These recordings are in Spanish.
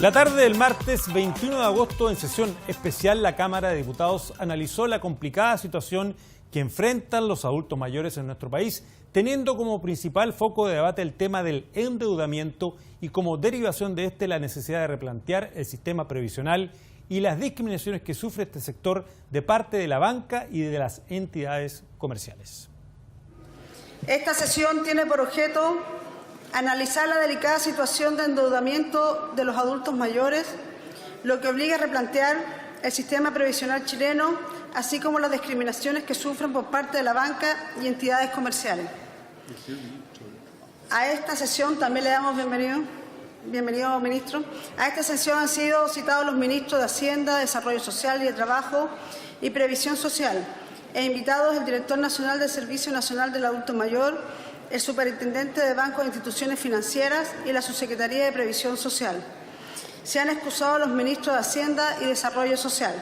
La tarde del martes 21 de agosto, en sesión especial, la Cámara de Diputados analizó la complicada situación que enfrentan los adultos mayores en nuestro país, teniendo como principal foco de debate el tema del endeudamiento y como derivación de este la necesidad de replantear el sistema previsional y las discriminaciones que sufre este sector de parte de la banca y de las entidades comerciales. Esta sesión tiene por objeto analizar la delicada situación de endeudamiento de los adultos mayores, lo que obliga a replantear el sistema previsional chileno, así como las discriminaciones que sufren por parte de la banca y entidades comerciales. A esta sesión también le damos bienvenido, ministro. A esta sesión han sido citados los ministros de Hacienda, Desarrollo Social y de Trabajo y Previsión Social, e invitados el Director Nacional del Servicio Nacional del Adulto Mayor, el Superintendente de Bancos e Instituciones Financieras y la Subsecretaría de Previsión Social. Se han excusado los ministros de Hacienda y Desarrollo Social.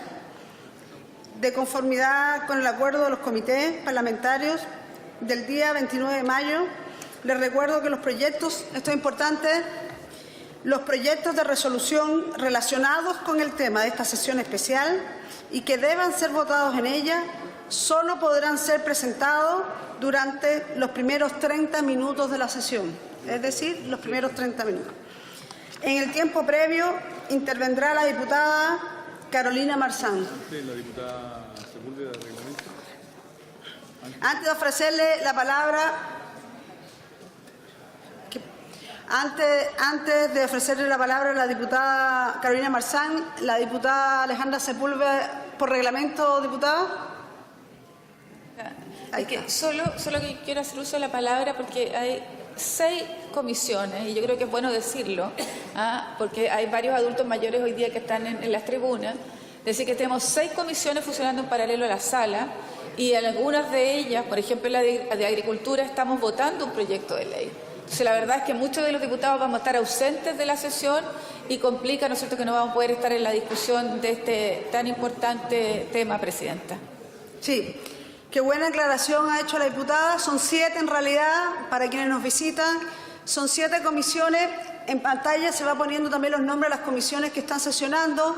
De conformidad con el acuerdo de los comités parlamentarios del día 29 de mayo, les recuerdo que los proyectos, esto es importante, los proyectos de resolución relacionados con el tema de esta sesión especial y que deban ser votados en ella, solo podrán ser presentados durante los primeros 30 minutos de la sesión, es decir, los primeros 30 minutos. En el tiempo previo intervendrá la diputada Carolina Marzán. La diputada Sepúlveda de Reglamento. Antes de ofrecerle la palabra, a la diputada Carolina Marzán, la diputada Alejandra Sepúlveda, por reglamento, diputada. Es que solo que quiero hacer uso de la palabra porque hay 6 comisiones, y yo creo que es bueno decirlo, porque hay varios adultos mayores hoy día que están en las tribunas. Decir que tenemos 6 comisiones funcionando en paralelo a la sala, y en algunas de ellas, por ejemplo la de Agricultura, estamos votando un proyecto de ley. Entonces la verdad es que muchos de los diputados vamos a estar ausentes de la sesión y complica, ¿no es cierto?, que no vamos a poder estar en la discusión de este tan importante tema, Presidenta. Sí. Qué buena aclaración ha hecho la diputada. Son 7 en realidad, para quienes nos visitan. Son 7 comisiones. En pantalla se va poniendo también los nombres de las comisiones que están sesionando.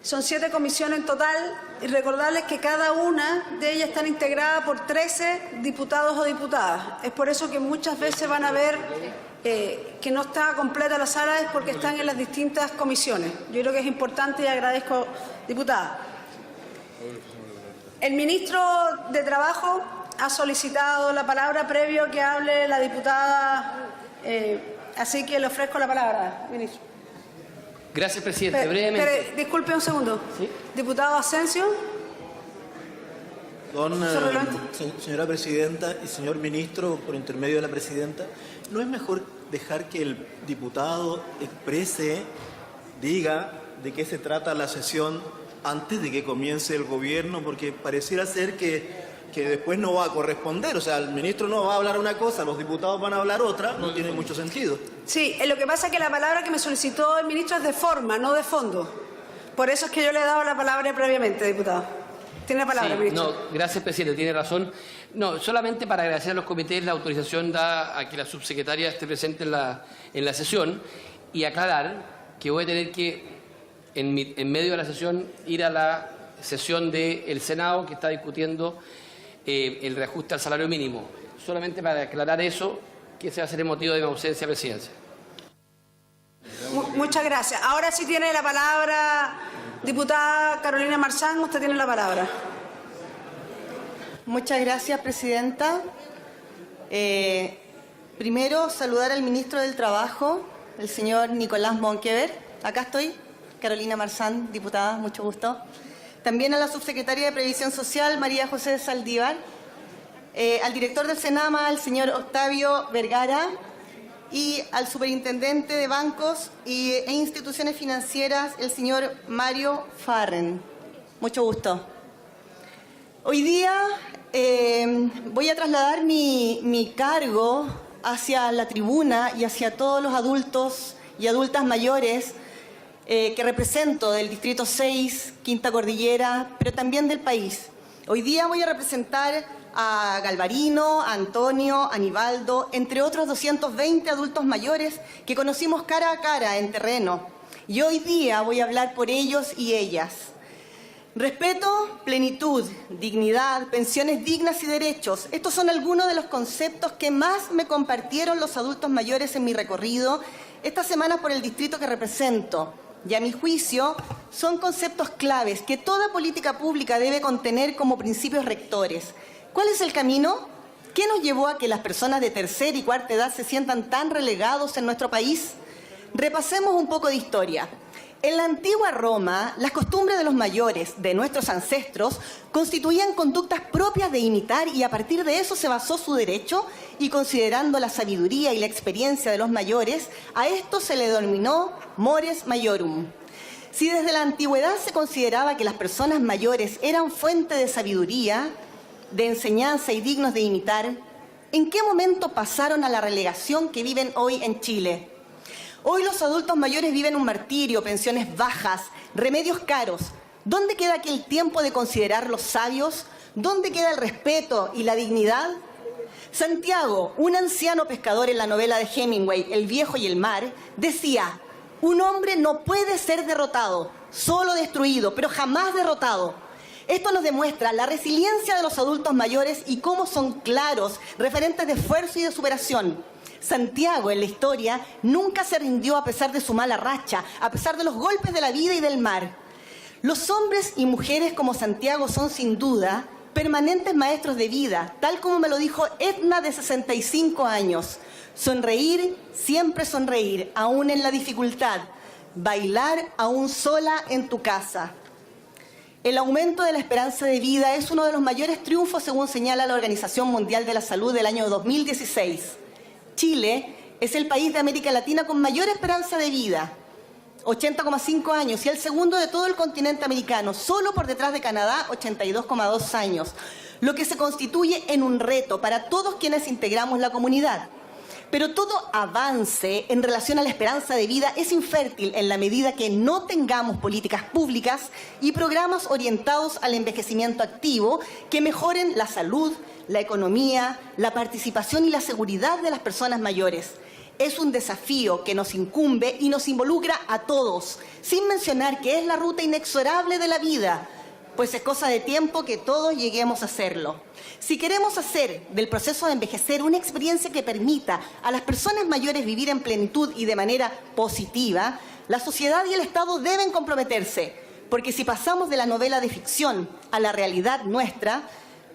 Son 7 comisiones en total. Y recordarles que cada una de ellas están integradas por 13 diputados o diputadas. Es por eso que muchas veces van a ver que no está completa la sala, es porque están en las distintas comisiones. Yo creo que es importante y agradezco, diputada. El ministro de Trabajo ha solicitado la palabra previo a que hable la diputada, así que le ofrezco la palabra, ministro. Gracias, presidente. Brevemente. Disculpe un segundo. ¿Sí? Diputado Asensio. Señora presidenta y señor ministro, por intermedio de la presidenta, ¿no es mejor dejar que el diputado exprese, diga de qué se trata la sesión antes de que comience el gobierno? Porque pareciera ser que después no va a corresponder. O sea, el ministro no va a hablar una cosa, los diputados van a hablar otra, no tiene mucho sentido. Sí, lo que pasa es que la palabra que me solicitó el ministro es de forma, no de fondo. Por eso es que yo le he dado la palabra previamente, diputado. Tiene la palabra, ministro. No, gracias, presidente, tiene razón. No, solamente para agradecer a los comités la autorización dada a que la subsecretaria esté presente en la sesión y aclarar que voy a tener que en medio de la sesión ir a la sesión del Senado que está discutiendo el reajuste al salario mínimo. Solamente para aclarar eso, que ese va a ser el motivo de mi ausencia, presidencia. Muchas gracias. Ahora sí tiene la palabra diputada Carolina Marzán. Usted tiene la palabra. Muchas gracias, presidenta. Primero, saludar al ministro del Trabajo, el señor Nicolás Monkever. Acá estoy. Carolina Marzán, diputada, mucho gusto. También a la subsecretaria de Previsión Social, María José Saldívar. Al director del Senama, el señor Octavio Vergara. Y al superintendente de Bancos e Instituciones Financieras, el señor Mario Farren. Mucho gusto. Hoy día voy a trasladar mi cargo hacia la tribuna y hacia todos los adultos y adultas mayores que represento del Distrito 6, Quinta Cordillera, pero también del país. Hoy día voy a representar a Galvarino, a Antonio, a Aníbaldo, entre otros 220 adultos mayores que conocimos cara a cara en terreno Y hoy día voy a hablar por ellos y ellas. Respeto, plenitud, dignidad, pensiones dignas y derechos. Estos son algunos de los conceptos que más me compartieron los adultos mayores en mi recorrido estas semanas por el distrito que represento. Y a mi juicio son conceptos claves que toda política pública debe contener como principios rectores. ¿Cuál es el camino? ¿Qué nos llevó a que las personas de tercera y cuarta edad se sientan tan relegados en nuestro país? Repasemos un poco de historia. En la antigua Roma, las costumbres de los mayores, de nuestros ancestros, constituían conductas propias de imitar y a partir de eso se basó su derecho y considerando la sabiduría y la experiencia de los mayores, a esto se le denominó mores maiorum. Si desde la antigüedad se consideraba que las personas mayores eran fuente de sabiduría, de enseñanza y dignos de imitar, ¿en qué momento pasaron a la relegación que viven hoy en Chile? Hoy los adultos mayores viven un martirio, pensiones bajas, remedios caros. ¿Dónde queda aquel tiempo de considerarlos sabios? ¿Dónde queda el respeto y la dignidad? Santiago, un anciano pescador en la novela de Hemingway, El viejo y el mar, decía: un hombre no puede ser derrotado, solo destruido, pero jamás derrotado. Esto nos demuestra la resiliencia de los adultos mayores y cómo son claros, referentes de esfuerzo y de superación. Santiago, en la historia, nunca se rindió a pesar de su mala racha, a pesar de los golpes de la vida y del mar. Los hombres y mujeres como Santiago son, sin duda, permanentes maestros de vida, tal como me lo dijo Edna, de 65 años. Sonreír, siempre sonreír, aún en la dificultad. Bailar aún sola en tu casa. El aumento de la esperanza de vida es uno de los mayores triunfos, según señala la Organización Mundial de la Salud del año 2016. Chile es el país de América Latina con mayor esperanza de vida, 80,5 años, y el segundo de todo el continente americano, solo por detrás de Canadá, 82,2 años, lo que se constituye en un reto para todos quienes integramos la comunidad. Pero todo avance en relación a la esperanza de vida es infértil en la medida que no tengamos políticas públicas y programas orientados al envejecimiento activo que mejoren la salud, la economía, la participación y la seguridad de las personas mayores. Es un desafío que nos incumbe y nos involucra a todos, sin mencionar que es la ruta inexorable de la vida, pues es cosa de tiempo que todos lleguemos a hacerlo. Si queremos hacer del proceso de envejecer una experiencia que permita a las personas mayores vivir en plenitud y de manera positiva, la sociedad y el Estado deben comprometerse, porque si pasamos de la novela de ficción a la realidad nuestra,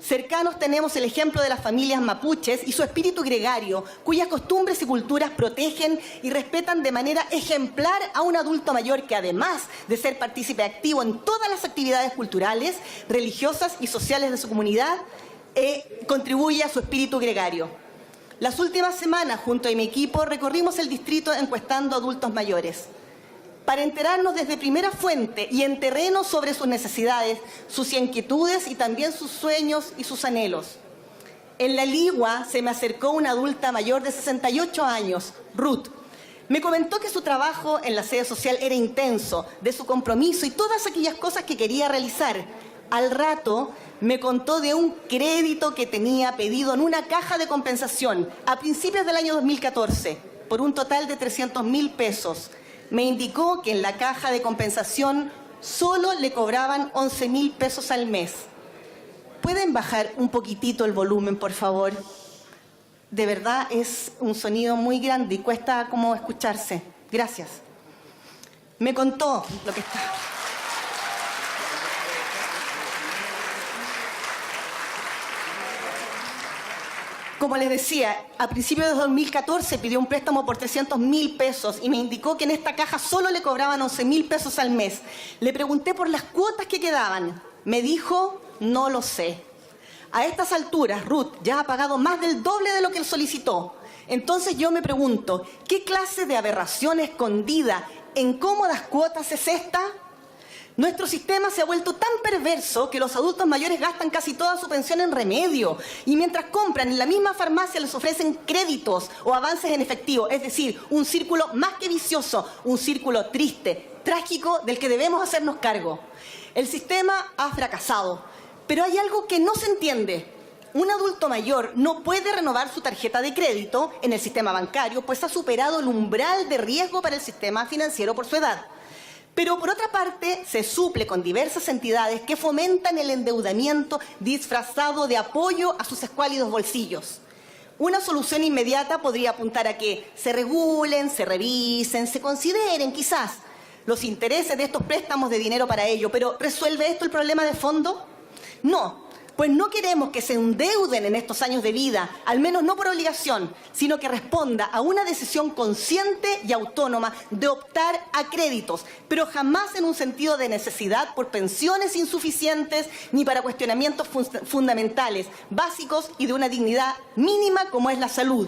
cercanos tenemos el ejemplo de las familias mapuches y su espíritu gregario, cuyas costumbres y culturas protegen y respetan de manera ejemplar a un adulto mayor que, además de ser partícipe activo en todas las actividades culturales, religiosas y sociales de su comunidad, contribuye a su espíritu gregario. Las últimas semanas, junto a mi equipo, recorrimos el distrito encuestando adultos mayores, para enterarnos desde primera fuente y en terreno sobre sus necesidades, sus inquietudes y también sus sueños y sus anhelos. En La Ligua se me acercó una adulta mayor de 68 años, Ruth. Me comentó que su trabajo en la sede social era intenso, de su compromiso y todas aquellas cosas que quería realizar. Al rato me contó de un crédito que tenía pedido en una caja de compensación a principios del año 2014 por un total de 300.000 pesos. Me indicó que en la caja de compensación solo le cobraban 11.000 pesos al mes. ¿Pueden bajar un poquitito el volumen, por favor? De verdad es un sonido muy grande y cuesta como escucharse. Gracias. Me contó lo que está. Como les decía, a principios de 2014 pidió un préstamo por 300.000 pesos y me indicó que en esta caja solo le cobraban 11.000 pesos al mes. Le pregunté por las cuotas que quedaban. Me dijo, no lo sé. A estas alturas, Ruth ya ha pagado más del doble de lo que él solicitó. Entonces yo me pregunto, ¿qué clase de aberración escondida en cómodas cuotas es esta? Nuestro sistema se ha vuelto tan perverso que los adultos mayores gastan casi toda su pensión en remedio y mientras compran en la misma farmacia les ofrecen créditos o avances en efectivo, es decir, un círculo más que vicioso, un círculo triste, trágico del que debemos hacernos cargo. El sistema ha fracasado, pero hay algo que no se entiende. Un adulto mayor no puede renovar su tarjeta de crédito en el sistema bancario, pues ha superado el umbral de riesgo para el sistema financiero por su edad. Pero por otra parte, se suple con diversas entidades que fomentan el endeudamiento disfrazado de apoyo a sus escuálidos bolsillos. Una solución inmediata podría apuntar a que se regulen, se revisen, se consideren quizás los intereses de estos préstamos de dinero para ello. Pero ¿resuelve esto el problema de fondo? No. Pues no queremos que se endeuden en estos años de vida, al menos no por obligación, sino que responda a una decisión consciente y autónoma de optar a créditos, pero jamás en un sentido de necesidad por pensiones insuficientes ni para cuestionamientos fundamentales, básicos y de una dignidad mínima como es la salud.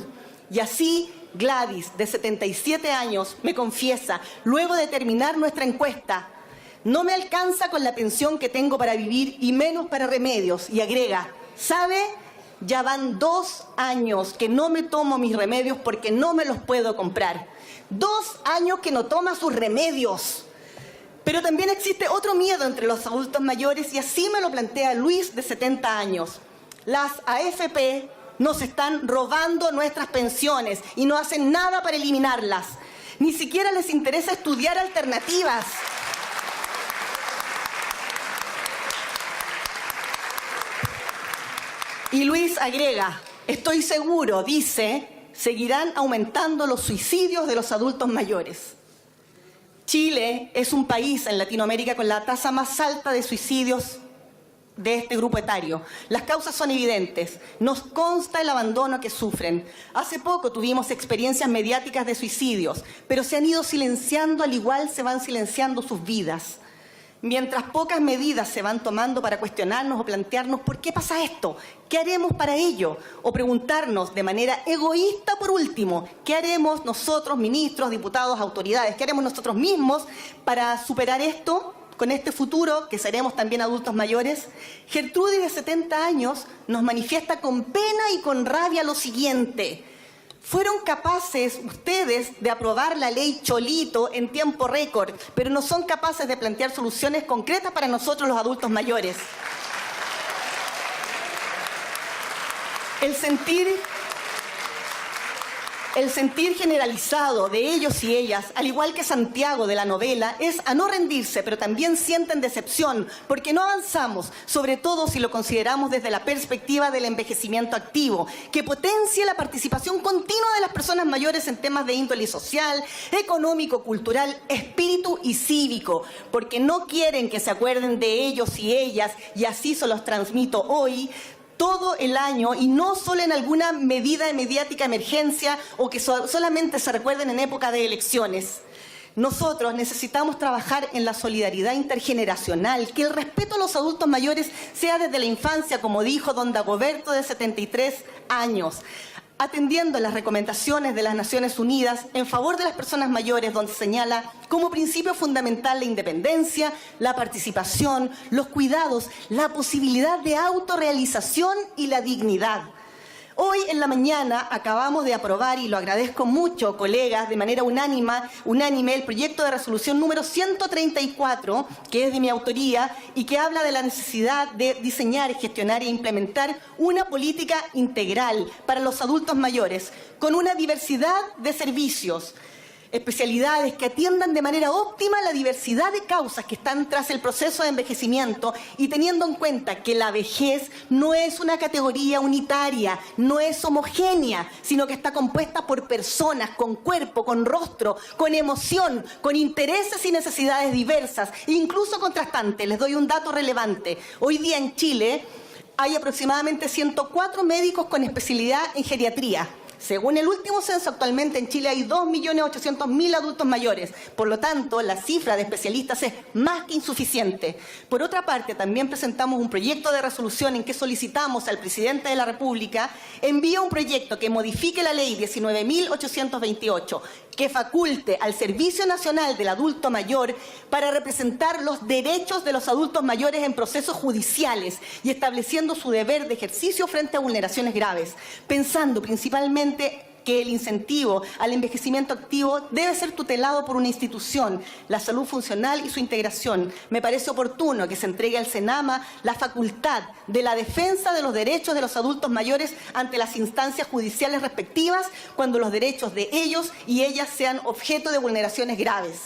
Y así Gladys, de 77 años, me confiesa, luego de terminar nuestra encuesta: no me alcanza con la pensión que tengo para vivir y menos para remedios. Y agrega, ¿sabe? Ya van 2 años que no me tomo mis remedios porque no me los puedo comprar. 2 años que no toma sus remedios. Pero también existe otro miedo entre los adultos mayores y así me lo plantea Luis, de 70 años. Las AFP nos están robando nuestras pensiones y no hacen nada para eliminarlas. Ni siquiera les interesa estudiar alternativas. Y Luis agrega, estoy seguro, dice, seguirán aumentando los suicidios de los adultos mayores. Chile es un país en Latinoamérica con la tasa más alta de suicidios de este grupo etario. Las causas son evidentes. Nos consta el abandono que sufren. Hace poco tuvimos experiencias mediáticas de suicidios, pero se han ido silenciando, al igual se van silenciando sus vidas. Mientras pocas medidas se van tomando para cuestionarnos o plantearnos ¿por qué pasa esto? ¿Qué haremos para ello? O preguntarnos de manera egoísta, por último, ¿qué haremos nosotros, ministros, diputados, autoridades? ¿Qué haremos nosotros mismos para superar esto con este futuro, que seremos también adultos mayores? Gertrudis, de 70 años, nos manifiesta con pena y con rabia lo siguiente: fueron capaces ustedes de aprobar la ley Cholito en tiempo récord, pero no son capaces de plantear soluciones concretas para nosotros los adultos mayores. El sentir generalizado de ellos y ellas, al igual que Santiago de la novela, es a no rendirse, pero también sienten decepción, porque no avanzamos, sobre todo si lo consideramos desde la perspectiva del envejecimiento activo, que potencie la participación continua de las personas mayores en temas de índole social, económico, cultural, espíritu y cívico, porque no quieren que se acuerden de ellos y ellas, y así se los transmito hoy, todo el año y no solo en alguna medida de mediática emergencia o que solamente se recuerden en época de elecciones. Nosotros necesitamos trabajar en la solidaridad intergeneracional, que el respeto a los adultos mayores sea desde la infancia, como dijo don Dagoberto, de 73 años, atendiendo las recomendaciones de las Naciones Unidas en favor de las personas mayores, donde señala como principio fundamental la independencia, la participación, los cuidados, la posibilidad de autorrealización y la dignidad. Hoy en la mañana acabamos de aprobar, y lo agradezco mucho, colegas, de manera unánime, el proyecto de resolución número 134, que es de mi autoría y que habla de la necesidad de diseñar, gestionar e implementar una política integral para los adultos mayores, con una diversidad de servicios, especialidades que atiendan de manera óptima la diversidad de causas que están tras el proceso de envejecimiento, y teniendo en cuenta que la vejez no es una categoría unitaria, no es homogénea, sino que está compuesta por personas con cuerpo, con rostro, con emoción, con intereses y necesidades diversas, incluso contrastantes. Les doy un dato relevante. Hoy día en Chile hay aproximadamente 104 médicos con especialidad en geriatría. Según el último censo, actualmente en Chile hay 2.800.000 adultos mayores. Por lo tanto, la cifra de especialistas es más que insuficiente. Por otra parte, también presentamos un proyecto de resolución en que solicitamos al presidente de la República envíe un proyecto que modifique la ley 19.828, que faculte al Servicio Nacional del Adulto Mayor para representar los derechos de los adultos mayores en procesos judiciales y estableciendo su deber de ejercicio frente a vulneraciones graves, pensando principalmente que el incentivo al envejecimiento activo debe ser tutelado por una institución, la salud funcional y su integración. Me parece oportuno que se entregue al Senama la facultad de la defensa de los derechos de los adultos mayores ante las instancias judiciales respectivas cuando los derechos de ellos y ellas sean objeto de vulneraciones graves.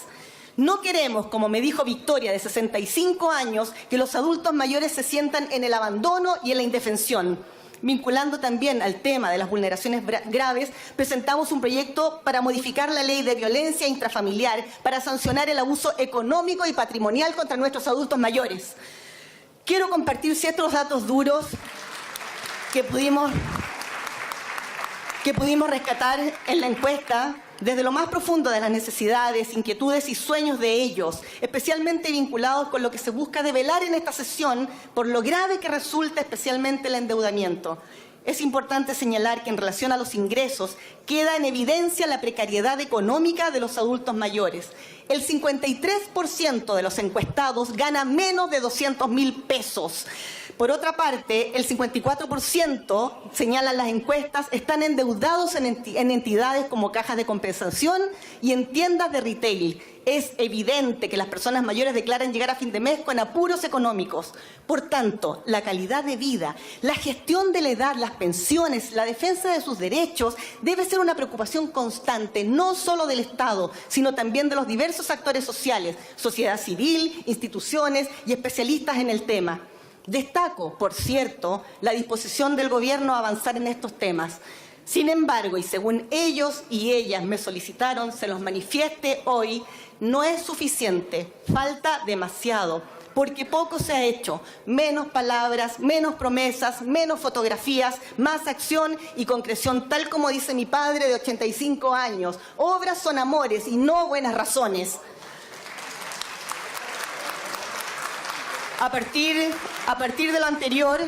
No queremos, como me dijo Victoria, de 65 años, que los adultos mayores se sientan en el abandono y en la indefensión. Vinculando también al tema de las vulneraciones graves, presentamos un proyecto para modificar la ley de violencia intrafamiliar para sancionar el abuso económico y patrimonial contra nuestros adultos mayores. Quiero compartir ciertos datos duros que pudimos rescatar en la encuesta desde lo más profundo de las necesidades, inquietudes y sueños de ellos, especialmente vinculados con lo que se busca develar en esta sesión por lo grave que resulta especialmente el endeudamiento. Es importante señalar que en relación a los ingresos queda en evidencia la precariedad económica de los adultos mayores. El 53% de los encuestados gana menos de 200.000 pesos. Por otra parte, el 54%, señalan las encuestas, están endeudados en entidades como cajas de compensación y en tiendas de retail. Es evidente que las personas mayores declaran llegar a fin de mes con apuros económicos. Por tanto, la calidad de vida, la gestión de la edad, las pensiones, la defensa de sus derechos debe ser una preocupación constante, no solo del Estado, sino también de los diversos actores sociales, sociedad civil, instituciones y especialistas en el tema. Destaco, por cierto, la disposición del Gobierno a avanzar en estos temas. Sin embargo, y según ellos y ellas me solicitaron, se los manifieste hoy, no es suficiente, falta demasiado, porque poco se ha hecho. Menos palabras, menos promesas, menos fotografías, más acción y concreción, tal como dice mi padre de 85 años. Obras son amores y no buenas razones. A partir de lo anterior,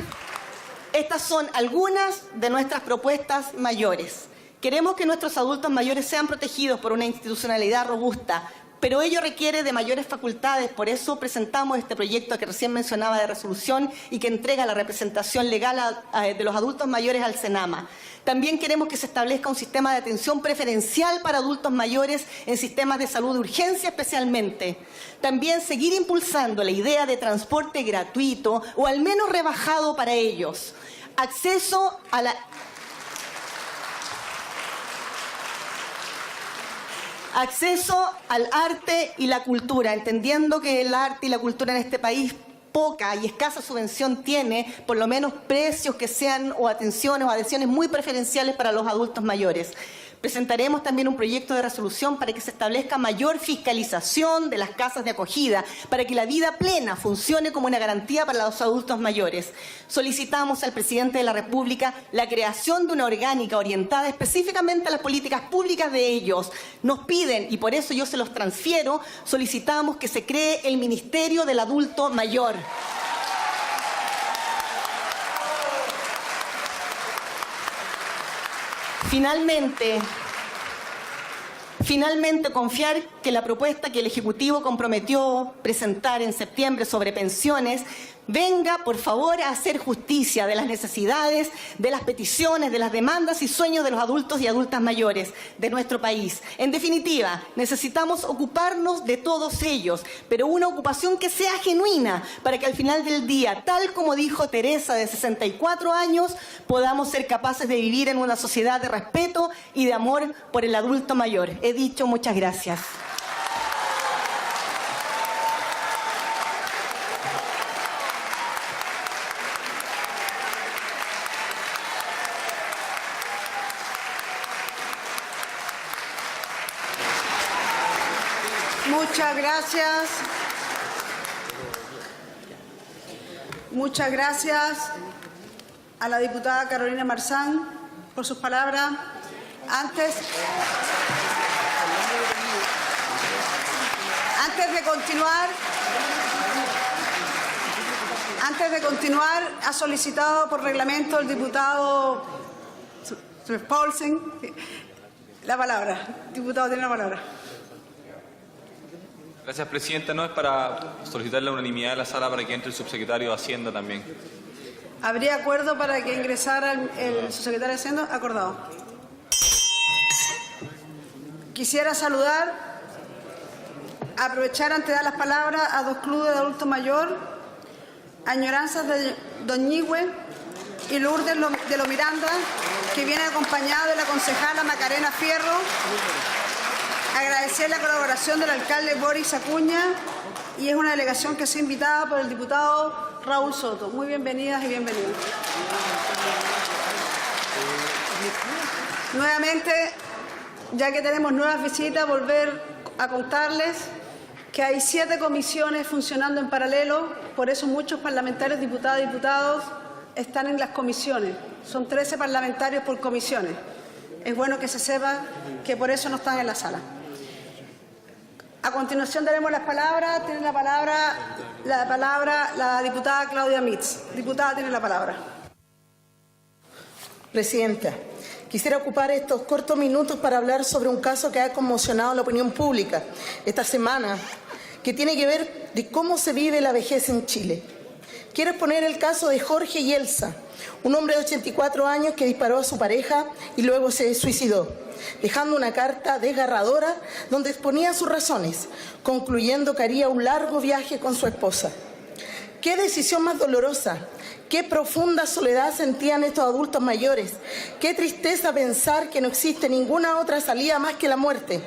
estas son algunas de nuestras propuestas mayores. Queremos que nuestros adultos mayores sean protegidos por una institucionalidad robusta, pero ello requiere de mayores facultades. Por eso presentamos este proyecto que recién mencionaba de resolución y que entrega la representación legal de los adultos mayores al Senama. También queremos que se establezca un sistema de atención preferencial para adultos mayores en sistemas de salud de urgencia especialmente. También seguir impulsando la idea de transporte gratuito o al menos rebajado para ellos. Acceso al arte y la cultura, entendiendo que el arte y la cultura en este país poca y escasa subvención tiene, por lo menos precios que sean o atenciones o adhesiones muy preferenciales para los adultos mayores. Presentaremos también un proyecto de resolución para que se establezca mayor fiscalización de las casas de acogida, para que la vida plena funcione como una garantía para los adultos mayores. Solicitamos al presidente de la República la creación de una orgánica orientada específicamente a las políticas públicas de ellos. Nos piden, y por eso yo se los transfiero, solicitamos que se cree el Ministerio del Adulto Mayor. Finalmente, confiar que la propuesta que el Ejecutivo comprometió presentar en septiembre sobre pensiones venga, por favor, a hacer justicia de las necesidades, de las peticiones, de las demandas y sueños de los adultos y adultas mayores de nuestro país. En definitiva, necesitamos ocuparnos de todos ellos, pero una ocupación que sea genuina, para que al final del día, tal como dijo Teresa de 64 años, podamos ser capaces de vivir en una sociedad de respeto y de amor por el adulto mayor. He dicho, muchas gracias. Muchas gracias. Muchas gracias a la diputada Carolina Marzán por sus palabras. Antes de continuar, ha solicitado por reglamento el diputado Paulsen la palabra. Diputado, tiene la palabra. Gracias, Presidenta. No es para solicitar la unanimidad de la sala para que entre el subsecretario de Hacienda también. ¿Habría acuerdo para que ingresara el subsecretario de Hacienda? Acordado. Quisiera saludar, aprovechar antes de dar las palabras a dos clubes de adulto mayor, Añoranzas de Doñigüe y Lourdes de Lo Miranda, que viene acompañado de la concejala Macarena Fierro. agradecer la colaboración del alcalde Boris Acuña y es una delegación que ha sido invitada por el diputado Raúl Soto. Muy bienvenidas y bienvenidos. Nuevamente, ya que tenemos nuevas visitas, volver a contarles que hay 7 comisiones funcionando en paralelo, por eso muchos parlamentarios, diputadas y diputados están en las comisiones. Son 13 parlamentarios por comisiones. Es bueno que se sepa que por eso no están en la sala. A continuación daremos las palabras. Tiene la palabra la diputada Claudia Mitz. Diputada, tiene la palabra. Presidenta, quisiera ocupar estos cortos minutos para hablar sobre un caso que ha conmocionado a la opinión pública esta semana, que tiene que ver de cómo se vive la vejez en Chile. Quiero exponer el caso de Jorge Yelsa, un hombre de 84 años que disparó a su pareja y luego se suicidó, dejando una carta desgarradora donde exponía sus razones, concluyendo que haría un largo viaje con su esposa. ¿Qué decisión más dolorosa? Qué profunda soledad sentían estos adultos mayores. Qué tristeza pensar que no existe ninguna otra salida más que la muerte.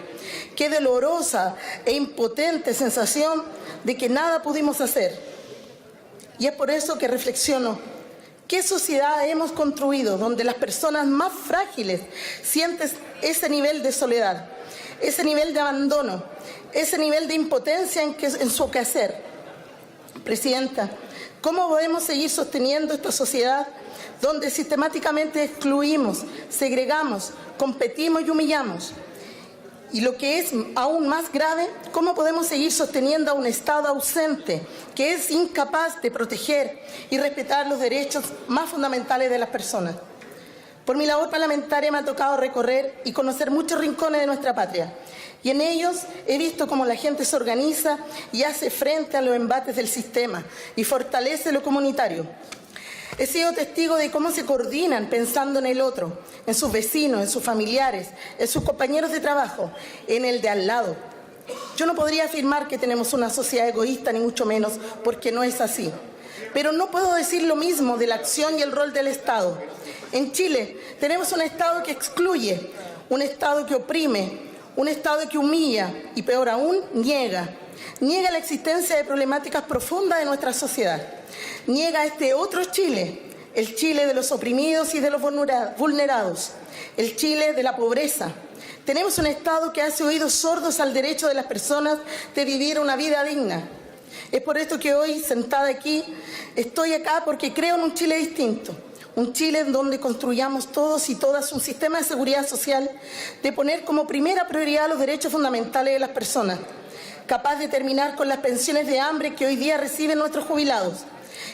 Qué dolorosa e impotente sensación de que nada pudimos hacer. Y es por eso que reflexiono. ¿Qué sociedad hemos construido donde las personas más frágiles sienten ese nivel de soledad, ese nivel de abandono, ese nivel de impotencia en su quehacer? Presidenta, ¿cómo podemos seguir sosteniendo esta sociedad donde sistemáticamente excluimos, segregamos, competimos y humillamos? Y lo que es aún más grave, ¿cómo podemos seguir sosteniendo a un Estado ausente que es incapaz de proteger y respetar los derechos más fundamentales de las personas? Por mi labor parlamentaria me ha tocado recorrer y conocer muchos rincones de nuestra patria. Y en ellos he visto cómo la gente se organiza y hace frente a los embates del sistema y fortalece lo comunitario. He sido testigo de cómo se coordinan pensando en el otro, en sus vecinos, en sus familiares, en sus compañeros de trabajo, en el de al lado. Yo no podría afirmar que tenemos una sociedad egoísta, ni mucho menos, porque no es así. Pero no puedo decir lo mismo de la acción y el rol del Estado. En Chile tenemos un Estado que excluye, un Estado que oprime, un Estado que humilla y, peor aún, niega la existencia de problemáticas profundas de nuestra sociedad. Niega este otro Chile, el Chile de los oprimidos y de los vulnerados, el Chile de la pobreza. Tenemos un Estado que hace oídos sordos al derecho de las personas de vivir una vida digna. Es por esto que hoy, sentada aquí, estoy acá porque creo en un Chile distinto. Un Chile en donde construyamos todos y todas un sistema de seguridad social de poner como primera prioridad los derechos fundamentales de las personas, capaz de terminar con las pensiones de hambre que hoy día reciben nuestros jubilados,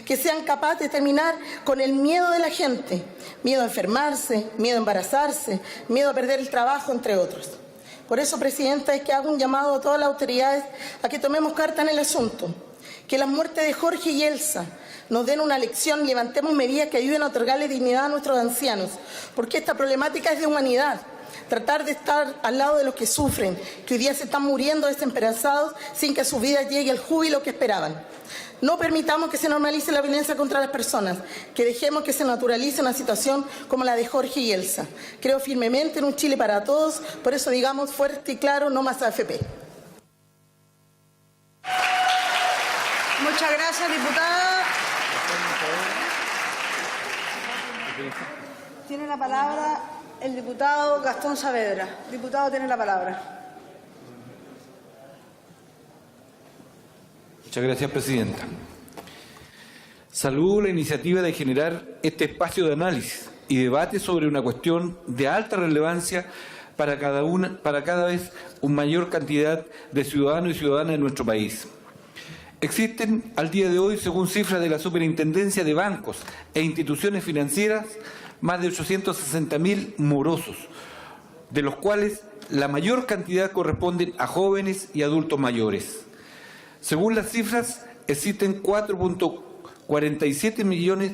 que sean capaces de terminar con el miedo de la gente, miedo a enfermarse, miedo a embarazarse, miedo a perder el trabajo, entre otros. Por eso, Presidenta, es que hago un llamado a todas las autoridades a que tomemos carta en el asunto, que las muertes de Jorge y Elsa nos den una lección y levantemos medidas que ayuden a otorgarle dignidad a nuestros ancianos, porque esta problemática es de humanidad. Tratar de estar al lado de los que sufren, que hoy día se están muriendo desesperanzados sin que a su vida llegue el júbilo que esperaban. No permitamos que se normalice la violencia contra las personas, que dejemos que se naturalice una situación como la de Jorge y Elsa. Creo firmemente en un Chile para todos, por eso digamos fuerte y claro, no más AFP. Muchas gracias, diputada. Tiene la palabra el diputado Gastón Saavedra. Diputado, tiene la palabra. Muchas gracias, Presidenta. Saludo la iniciativa de generar este espacio de análisis y debate sobre una cuestión de alta relevancia para cada vez una mayor cantidad de ciudadanos y ciudadanas de nuestro país. Existen al día de hoy, según cifras de la Superintendencia de Bancos e Instituciones Financieras, más de 860.000 morosos, de los cuales la mayor cantidad corresponden a jóvenes y adultos mayores. Según las cifras, existen 4.47 millones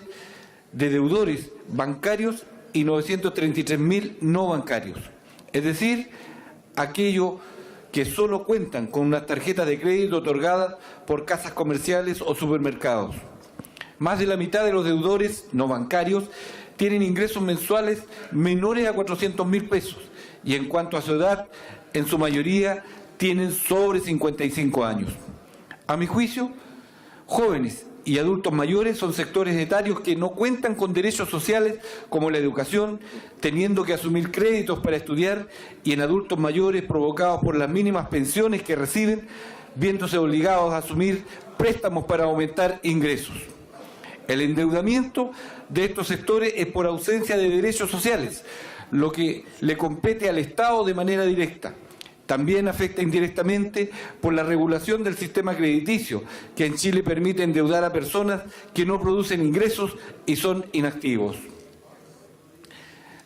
de deudores bancarios y 933.000 no bancarios, es decir, aquellos que solo cuentan con unas tarjetas de crédito otorgadas por casas comerciales o supermercados. Más de la mitad de los deudores no bancarios tienen ingresos mensuales menores a 400.000 pesos y en cuanto a su edad, en su mayoría tienen sobre 55 años. A mi juicio, jóvenes y adultos mayores son sectores etarios que no cuentan con derechos sociales como la educación, teniendo que asumir créditos para estudiar, y en adultos mayores provocados por las mínimas pensiones que reciben, viéndose obligados a asumir préstamos para aumentar ingresos. El endeudamiento de estos sectores es por ausencia de derechos sociales, lo que le compete al Estado de manera directa. También afecta indirectamente por la regulación del sistema crediticio, que en Chile permite endeudar a personas que no producen ingresos y son inactivos.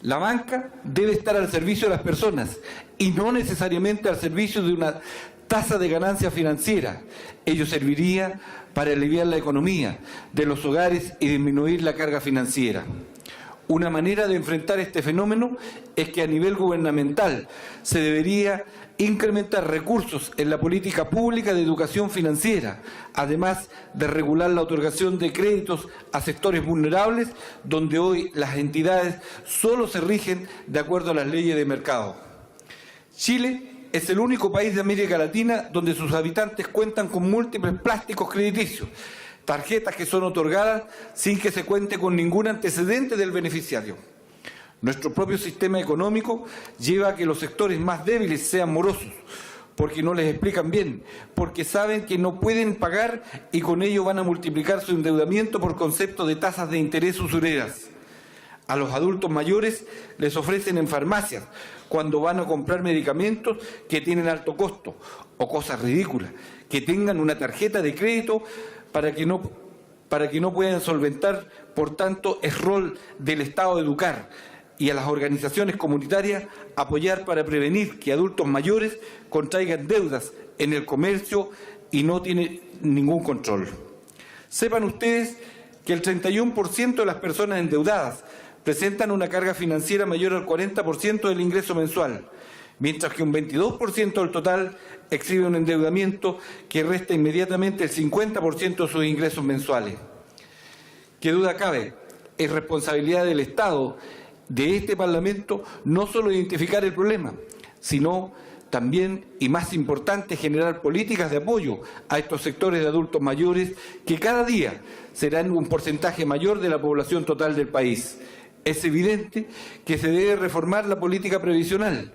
La banca debe estar al servicio de las personas y no necesariamente al servicio de una tasa de ganancia financiera. Ello serviría para aliviar la economía de los hogares y disminuir la carga financiera. Una manera de enfrentar este fenómeno es que a nivel gubernamental se debería incrementar recursos en la política pública de educación financiera, además de regular la otorgación de créditos a sectores vulnerables, donde hoy las entidades solo se rigen de acuerdo a las leyes de mercado. Chile es el único país de América Latina donde sus habitantes cuentan con múltiples plásticos crediticios, tarjetas que son otorgadas sin que se cuente con ningún antecedente del beneficiario. Nuestro propio sistema económico lleva a que los sectores más débiles sean morosos, porque no les explican bien, porque saben que no pueden pagar y con ello van a multiplicar su endeudamiento por concepto de tasas de interés usureras. A los adultos mayores les ofrecen en farmacias cuando van a comprar medicamentos que tienen alto costo, o cosas ridículas, que tengan una tarjeta de crédito para que no puedan solventar. Por tanto, es rol del Estado educar y a las organizaciones comunitarias apoyar para prevenir que adultos mayores contraigan deudas en el comercio y no tienen ningún control. Sepan ustedes que el 31% de las personas endeudadas presentan una carga financiera mayor al 40% del ingreso mensual, mientras que un 22% del total exhibe un endeudamiento que resta inmediatamente el 50% de sus ingresos mensuales. ¿Qué duda cabe? Es responsabilidad del Estado, de este Parlamento, no solo identificar el problema, sino también, y más importante, generar políticas de apoyo a estos sectores de adultos mayores que cada día serán un porcentaje mayor de la población total del país. Es evidente que se debe reformar la política previsional.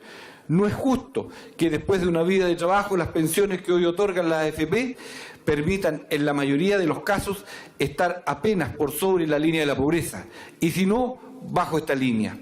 No es justo que después de una vida de trabajo las pensiones que hoy otorgan las AFP permitan, en la mayoría de los casos, estar apenas por sobre la línea de la pobreza, y si no, bajo esta línea.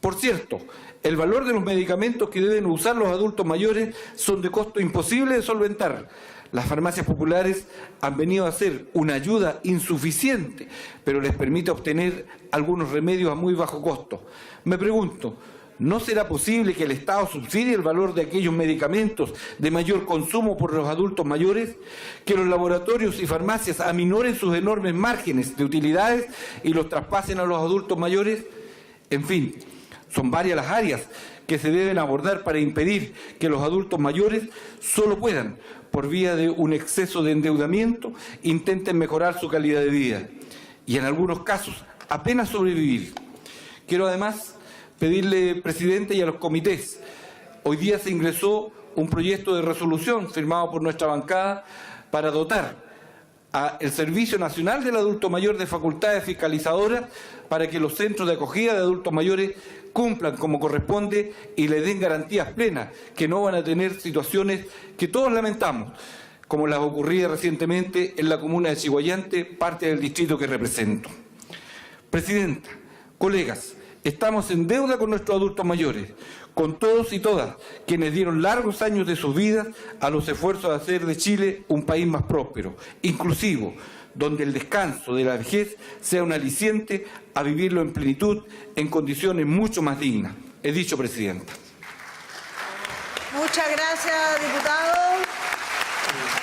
Por cierto, el valor de los medicamentos que deben usar los adultos mayores son de costo imposible de solventar. Las farmacias populares han venido a ser una ayuda insuficiente, pero les permite obtener algunos remedios a muy bajo costo. Me pregunto, ¿no será posible que el Estado subsidie el valor de aquellos medicamentos de mayor consumo por los adultos mayores? Que los laboratorios y farmacias aminoren sus enormes márgenes de utilidades y los traspasen a los adultos mayores. En fin, son varias las áreas que se deben abordar para impedir que los adultos mayores solo puedan, por vía de un exceso de endeudamiento, intenten mejorar su calidad de vida y en algunos casos apenas sobrevivir. Quiero además pedirle, presidente, y a los comités, hoy día se ingresó un proyecto de resolución firmado por nuestra bancada para dotar al Servicio Nacional del Adulto Mayor de facultades fiscalizadoras para que los centros de acogida de adultos mayores cumplan como corresponde y les den garantías plenas que no van a tener situaciones que todos lamentamos, como las ocurridas recientemente en la comuna de Chiguayante, parte del distrito que represento. Presidenta, colegas, estamos en deuda con nuestros adultos mayores, con todos y todas quienes dieron largos años de sus vidas a los esfuerzos de hacer de Chile un país más próspero, inclusivo, donde el descanso de la vejez sea un aliciente a vivirlo en plenitud, en condiciones mucho más dignas. He dicho, presidenta. Muchas gracias, diputado.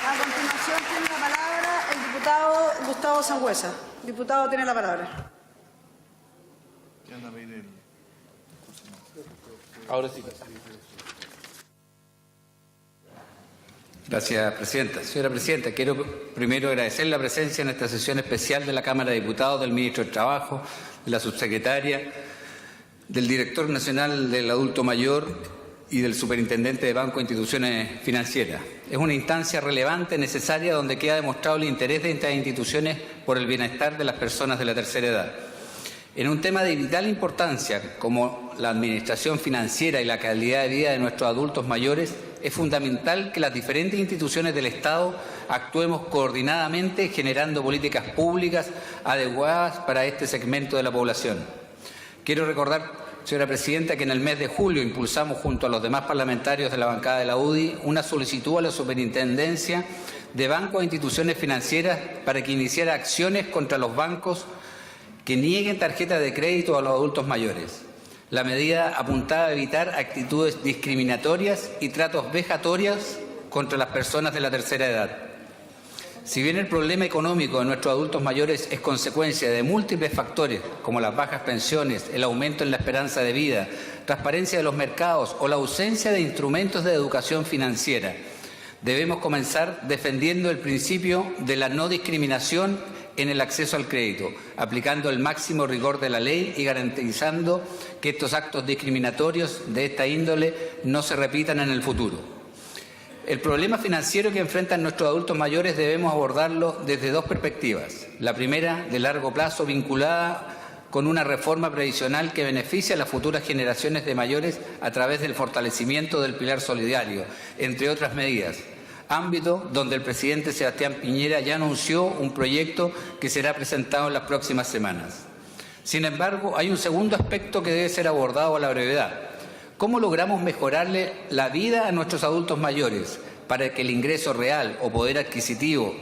A continuación tiene la palabra el diputado Gustavo Sangüesa. Diputado, tiene la palabra. Ahora sí. Gracias, presidenta. Señora presidenta, quiero primero agradecer la presencia en esta sesión especial de la Cámara de Diputados del ministro del Trabajo, de la subsecretaria, del director nacional del adulto mayor y del Superintendente de Banco e Instituciones Financieras. Es una instancia relevante, necesaria, donde queda demostrado el interés de estas instituciones por el bienestar de las personas de la tercera edad. En un tema de vital importancia, como la administración financiera y la calidad de vida de nuestros adultos mayores, es fundamental que las diferentes instituciones del Estado actuemos coordinadamente, generando políticas públicas adecuadas para este segmento de la población. Quiero recordar, señora presidenta, que en el mes de julio impulsamos junto a los demás parlamentarios de la bancada de la UDI una solicitud a la Superintendencia de Bancos e Instituciones Financieras para que iniciara acciones contra los bancos que nieguen tarjetas de crédito a los adultos mayores. La medida apuntaba a evitar actitudes discriminatorias y tratos vejatorios contra las personas de la tercera edad. Si bien el problema económico de nuestros adultos mayores es consecuencia de múltiples factores, como las bajas pensiones, el aumento en la esperanza de vida, transparencia de los mercados o la ausencia de instrumentos de educación financiera, debemos comenzar defendiendo el principio de la no discriminación en el acceso al crédito, aplicando el máximo rigor de la ley y garantizando que estos actos discriminatorios de esta índole no se repitan en el futuro. El problema financiero que enfrentan nuestros adultos mayores debemos abordarlo desde dos perspectivas. La primera, de largo plazo, vinculada con una reforma previsional que beneficie a las futuras generaciones de mayores a través del fortalecimiento del pilar solidario, entre otras medidas. Ámbito donde el presidente Sebastián Piñera ya anunció un proyecto que será presentado en las próximas semanas. Sin embargo, hay un segundo aspecto que debe ser abordado a la brevedad. ¿Cómo logramos mejorarle la vida a nuestros adultos mayores para que el ingreso real o poder adquisitivo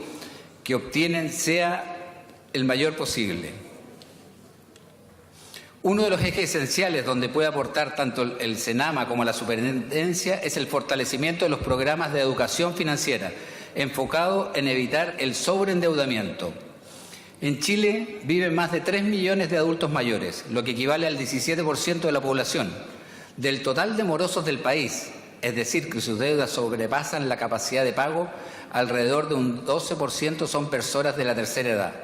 que obtienen sea el mayor posible? Uno de los ejes esenciales donde puede aportar tanto el SENAMA como la Superintendencia es el fortalecimiento de los programas de educación financiera, enfocado en evitar el sobreendeudamiento. En Chile viven más de 3 millones de adultos mayores, lo que equivale al 17% de la población. Del total de morosos del país, es decir, que sus deudas sobrepasan la capacidad de pago, alrededor de un 12% son personas de la tercera edad.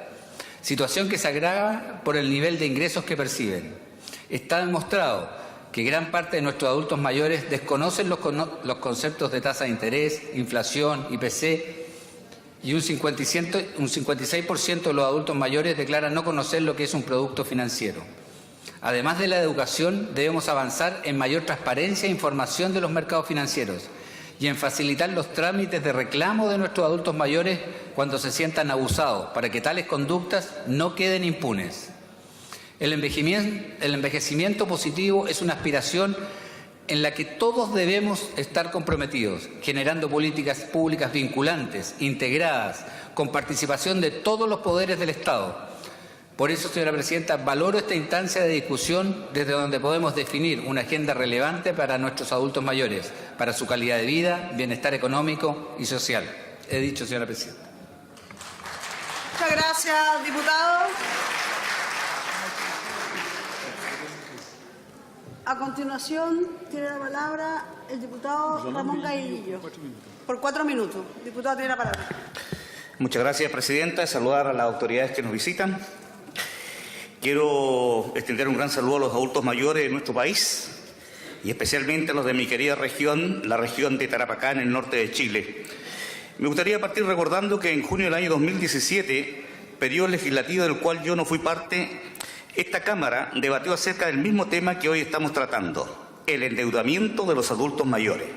Situación que se agrava por el nivel de ingresos que perciben. Está demostrado que gran parte de nuestros adultos mayores desconocen los conceptos de tasa de interés, inflación, IPC, y un 56% de los adultos mayores declaran no conocer lo que es un producto financiero. Además de la educación, debemos avanzar en mayor transparencia e información de los mercados financieros y en facilitar los trámites de reclamo de nuestros adultos mayores cuando se sientan abusados, para que tales conductas no queden impunes. El envejecimiento positivo es una aspiración en la que todos debemos estar comprometidos, generando políticas públicas vinculantes, integradas, con participación de todos los poderes del Estado. Por eso, señora presidenta, valoro esta instancia de discusión desde donde podemos definir una agenda relevante para nuestros adultos mayores, para su calidad de vida, bienestar económico y social. He dicho, señora presidenta. Muchas gracias, diputado. A continuación, tiene la palabra el diputado Ramón Gailillo. Por 4 minutos. Diputado, tiene la palabra. Muchas gracias, presidenta. Saludar a las autoridades que nos visitan. Quiero extender un gran saludo a los adultos mayores de nuestro país y especialmente a los de mi querida región, la región de Tarapacá, en el norte de Chile. Me gustaría partir recordando que en junio del año 2017, periodo legislativo del cual yo no fui parte, esta Cámara debatió acerca del mismo tema que hoy estamos tratando, el endeudamiento de los adultos mayores.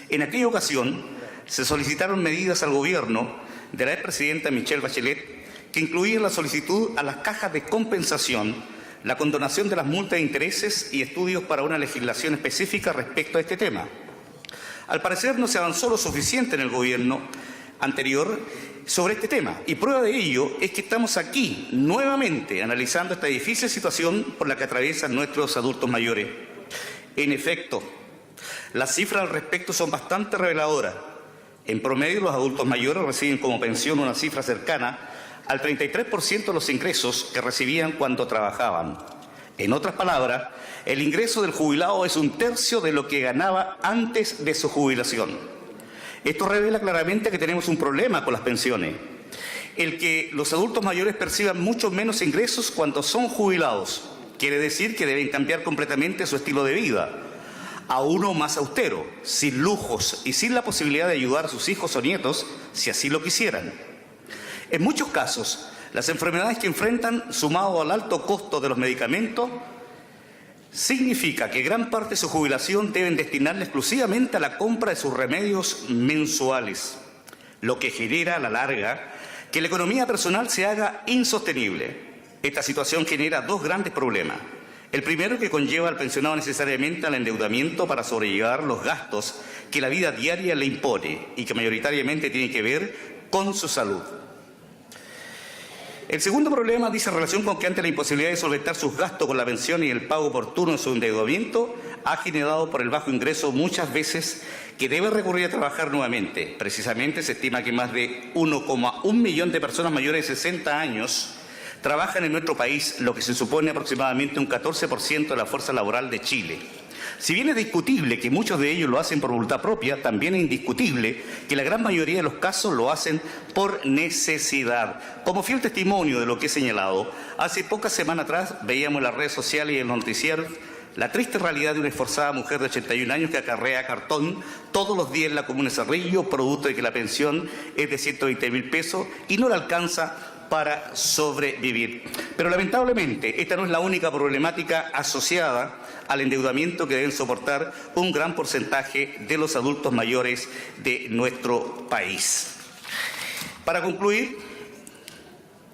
En aquella ocasión se solicitaron medidas al Gobierno de la expresidenta Michelle Bachelet que incluían la solicitud a las cajas de compensación, la condonación de las multas de intereses y estudios para una legislación específica respecto a este tema. Al parecer no se avanzó lo suficiente en el Gobierno anterior sobre este tema, y prueba de ello es que estamos aquí nuevamente analizando esta difícil situación por la que atraviesan nuestros adultos mayores. En efecto, las cifras al respecto son bastante reveladoras. En promedio, los adultos mayores reciben como pensión una cifra cercana al 33% de los ingresos que recibían cuando trabajaban. En otras palabras, el ingreso del jubilado es 1/3 de lo que ganaba antes de su jubilación. Esto revela claramente que tenemos un problema con las pensiones. El que los adultos mayores perciban mucho menos ingresos cuando son jubilados quiere decir que deben cambiar completamente su estilo de vida. a uno más austero, sin lujos y sin la posibilidad de ayudar a sus hijos o nietos si así lo quisieran. En muchos casos, las enfermedades que enfrentan, sumado al alto costo de los medicamentos, significa que gran parte de su jubilación deben destinarla exclusivamente a la compra de sus remedios mensuales, lo que genera a la larga que la economía personal se haga insostenible. Esta situación genera dos grandes problemas. El primero, que conlleva al pensionado necesariamente al endeudamiento para sobrellevar los gastos que la vida diaria le impone y que mayoritariamente tiene que ver con su salud. El segundo problema dice relación con que ante la imposibilidad de solventar sus gastos con la pensión y el pago oportuno de su endeudamiento, ha generado por el bajo ingreso muchas veces que debe recurrir a trabajar nuevamente. Precisamente se estima que más de 1,1 millón de personas mayores de 60 años trabajan en nuestro país, lo que se supone aproximadamente un 14% de la fuerza laboral de Chile. Si bien es discutible que muchos de ellos lo hacen por voluntad propia, también es indiscutible que la gran mayoría de los casos lo hacen por necesidad. Como fiel testimonio de lo que he señalado, hace pocas semanas atrás veíamos en las redes sociales y en los noticieros la triste realidad de una esforzada mujer de 81 años que acarrea cartón todos los días en la comuna de Cerrillo, producto de que la pensión es de 120.000 pesos y no le alcanza para sobrevivir. Pero lamentablemente esta no es la única problemática asociada al endeudamiento que deben soportar un gran porcentaje de los adultos mayores de nuestro país. Para concluir,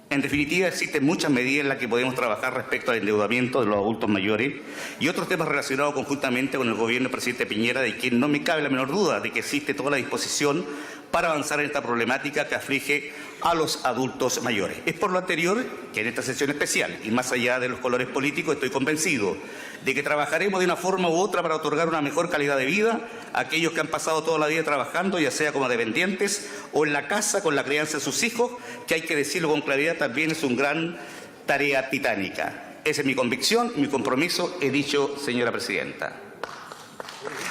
en definitiva, existen muchas medidas en las que podemos trabajar respecto al endeudamiento de los adultos mayores y otros temas relacionados conjuntamente con el gobierno del presidente Piñera, de quien no me cabe la menor duda de que existe toda la disposición para avanzar en esta problemática que aflige a los adultos mayores. Es por lo anterior que en esta sesión especial, y más allá de los colores políticos, estoy convencido de que trabajaremos de una forma u otra para otorgar una mejor calidad de vida a aquellos que han pasado toda la vida trabajando, ya sea como dependientes o en la casa con la crianza de sus hijos, que hay que decirlo con claridad, también es una gran tarea titánica. Esa es mi convicción, mi compromiso, he dicho, señora presidenta.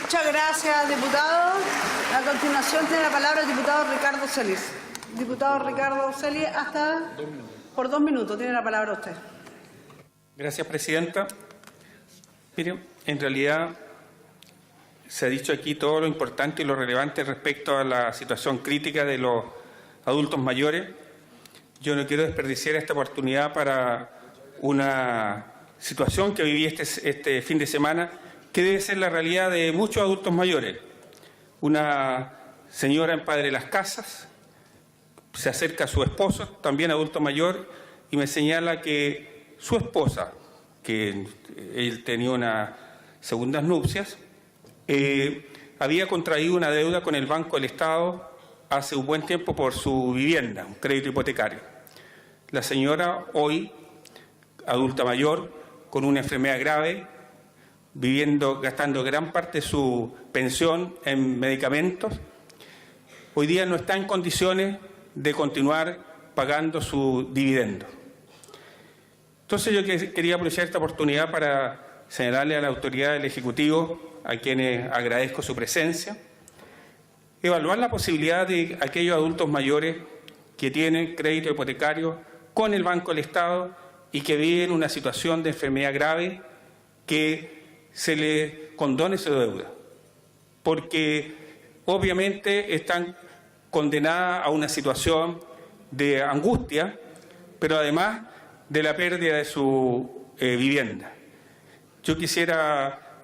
Muchas gracias, diputado. A continuación tiene la palabra el diputado Ricardo Celis. Diputado Ricardo Celis, por 2 minutos tiene la palabra usted. Gracias, presidenta. Mire, en realidad se ha dicho aquí todo lo importante y lo relevante respecto a la situación crítica de los adultos mayores. Yo no quiero desperdiciar esta oportunidad para una situación que viví este fin de semana, que debe ser la realidad de muchos adultos mayores. Una señora en Padre Las Casas se acerca a su esposo, también adulto mayor, y me señala que su esposa, que él tenía unas segundas nupcias, había contraído una deuda con el Banco del Estado hace un buen tiempo por su vivienda, un crédito hipotecario. La señora hoy, adulta mayor, con una enfermedad grave, gastando gran parte de su pensión en medicamentos, hoy día no está en condiciones de continuar pagando su dividendo. Entonces yo quería aprovechar esta oportunidad para señalarle a la autoridad del Ejecutivo, a quienes agradezco su presencia, evaluar la posibilidad de aquellos adultos mayores que tienen crédito hipotecario con el Banco del Estado y que viven una situación de enfermedad grave, que se le condone su deuda, porque obviamente están condenadas a una situación de angustia, pero además de la pérdida de su vivienda. Yo quisiera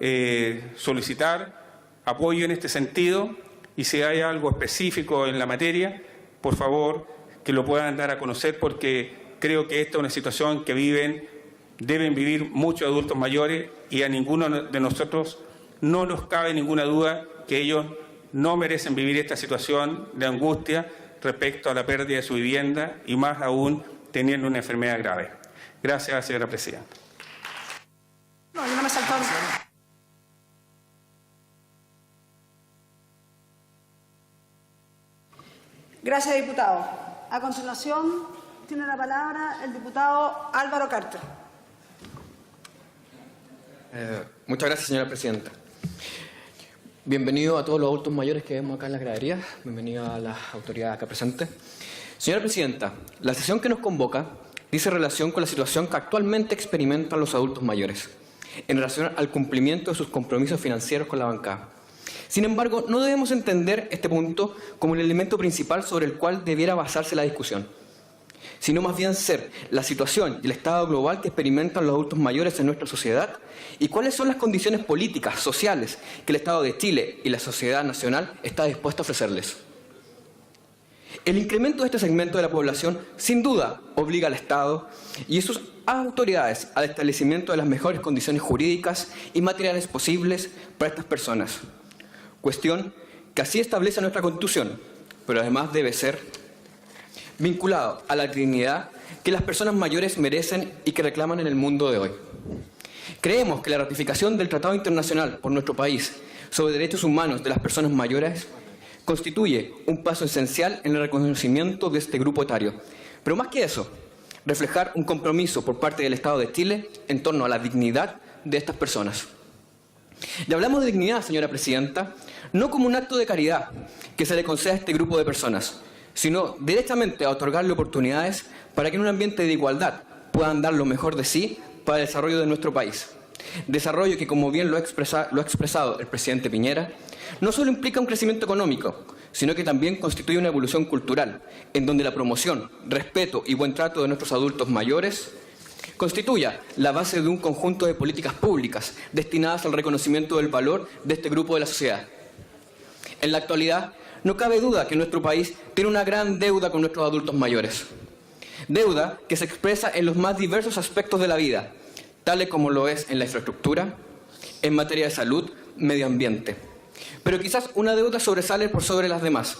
solicitar apoyo en este sentido y si hay algo específico en la materia, por favor, que lo puedan dar a conocer, porque creo que esta es una situación que deben vivir muchos adultos mayores y a ninguno de nosotros no nos cabe ninguna duda que ellos no merecen vivir esta situación de angustia respecto a la pérdida de su vivienda y más aún teniendo una enfermedad grave. Gracias, señora presidenta. No, yo no me saltó. Gracias, diputado. A continuación tiene la palabra el diputado Álvaro Carter. Muchas gracias, señora presidenta. Bienvenido a todos los adultos mayores que vemos acá en las graderías. Bienvenido a las autoridades acá presentes. Señora presidenta, la sesión que nos convoca dice relación con la situación que actualmente experimentan los adultos mayores. en relación al cumplimiento de sus compromisos financieros con la bancada. Sin embargo, no debemos entender este punto como el elemento principal sobre el cual debiera basarse la discusión, sino más bien ser la situación y el estado global que experimentan los adultos mayores en nuestra sociedad y cuáles son las condiciones políticas, sociales que el Estado de Chile y la sociedad nacional está dispuesta a ofrecerles. El incremento de este segmento de la población sin duda obliga al Estado y a sus autoridades al establecimiento de las mejores condiciones jurídicas y materiales posibles para estas personas, cuestión que así establece nuestra Constitución, pero además debe ser vinculado a la dignidad que las personas mayores merecen y que reclaman en el mundo de hoy. Creemos que la ratificación del Tratado Internacional por nuestro país sobre derechos humanos de las personas mayores constituye un paso esencial en el reconocimiento de este grupo etario. Pero más que eso, reflejar un compromiso por parte del Estado de Chile en torno a la dignidad de estas personas. Y hablamos de dignidad, señora presidenta, no como un acto de caridad que se le conceda a este grupo de personas, sino directamente a otorgarle oportunidades para que en un ambiente de igualdad puedan dar lo mejor de sí para el desarrollo de nuestro país. Desarrollo que, como bien lo ha expresado el presidente Piñera, no solo implica un crecimiento económico, sino que también constituye una evolución cultural, en donde la promoción, respeto y buen trato de nuestros adultos mayores constituya la base de un conjunto de políticas públicas destinadas al reconocimiento del valor de este grupo de la sociedad. En la actualidad, no cabe duda que nuestro país tiene una gran deuda con nuestros adultos mayores. Deuda que se expresa en los más diversos aspectos de la vida, tales como lo es en la infraestructura, en materia de salud, medio ambiente. Pero quizás una deuda sobresale por sobre las demás,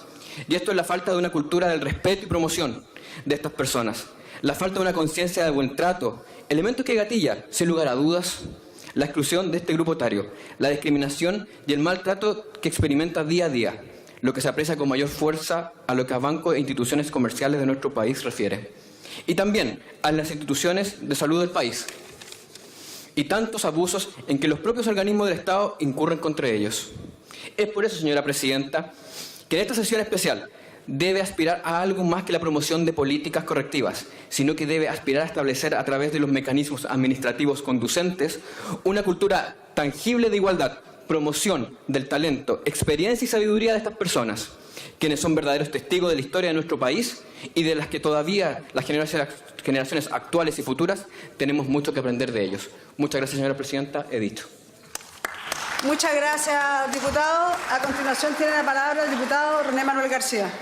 y esto es la falta de una cultura del respeto y promoción de estas personas, la falta de una conciencia de buen trato, elementos que gatilla, sin lugar a dudas, la exclusión de este grupo etario, la discriminación y el maltrato que experimenta día a día, lo que se aprecia con mayor fuerza a lo que a bancos e instituciones comerciales de nuestro país refiere, y también a las instituciones de salud del país, y tantos abusos en que los propios organismos del Estado incurren contra ellos. Es por eso, señora presidenta, que en esta sesión especial debe aspirar a algo más que la promoción de políticas correctivas, sino que debe aspirar a establecer a través de los mecanismos administrativos conducentes una cultura tangible de igualdad, promoción del talento, experiencia y sabiduría de estas personas, quienes son verdaderos testigos de la historia de nuestro país y de las que todavía las generaciones actuales y futuras tenemos mucho que aprender de ellos. Muchas gracias, señora presidenta. He dicho. Muchas gracias, diputado. A continuación tiene la palabra el diputado René Manuel García.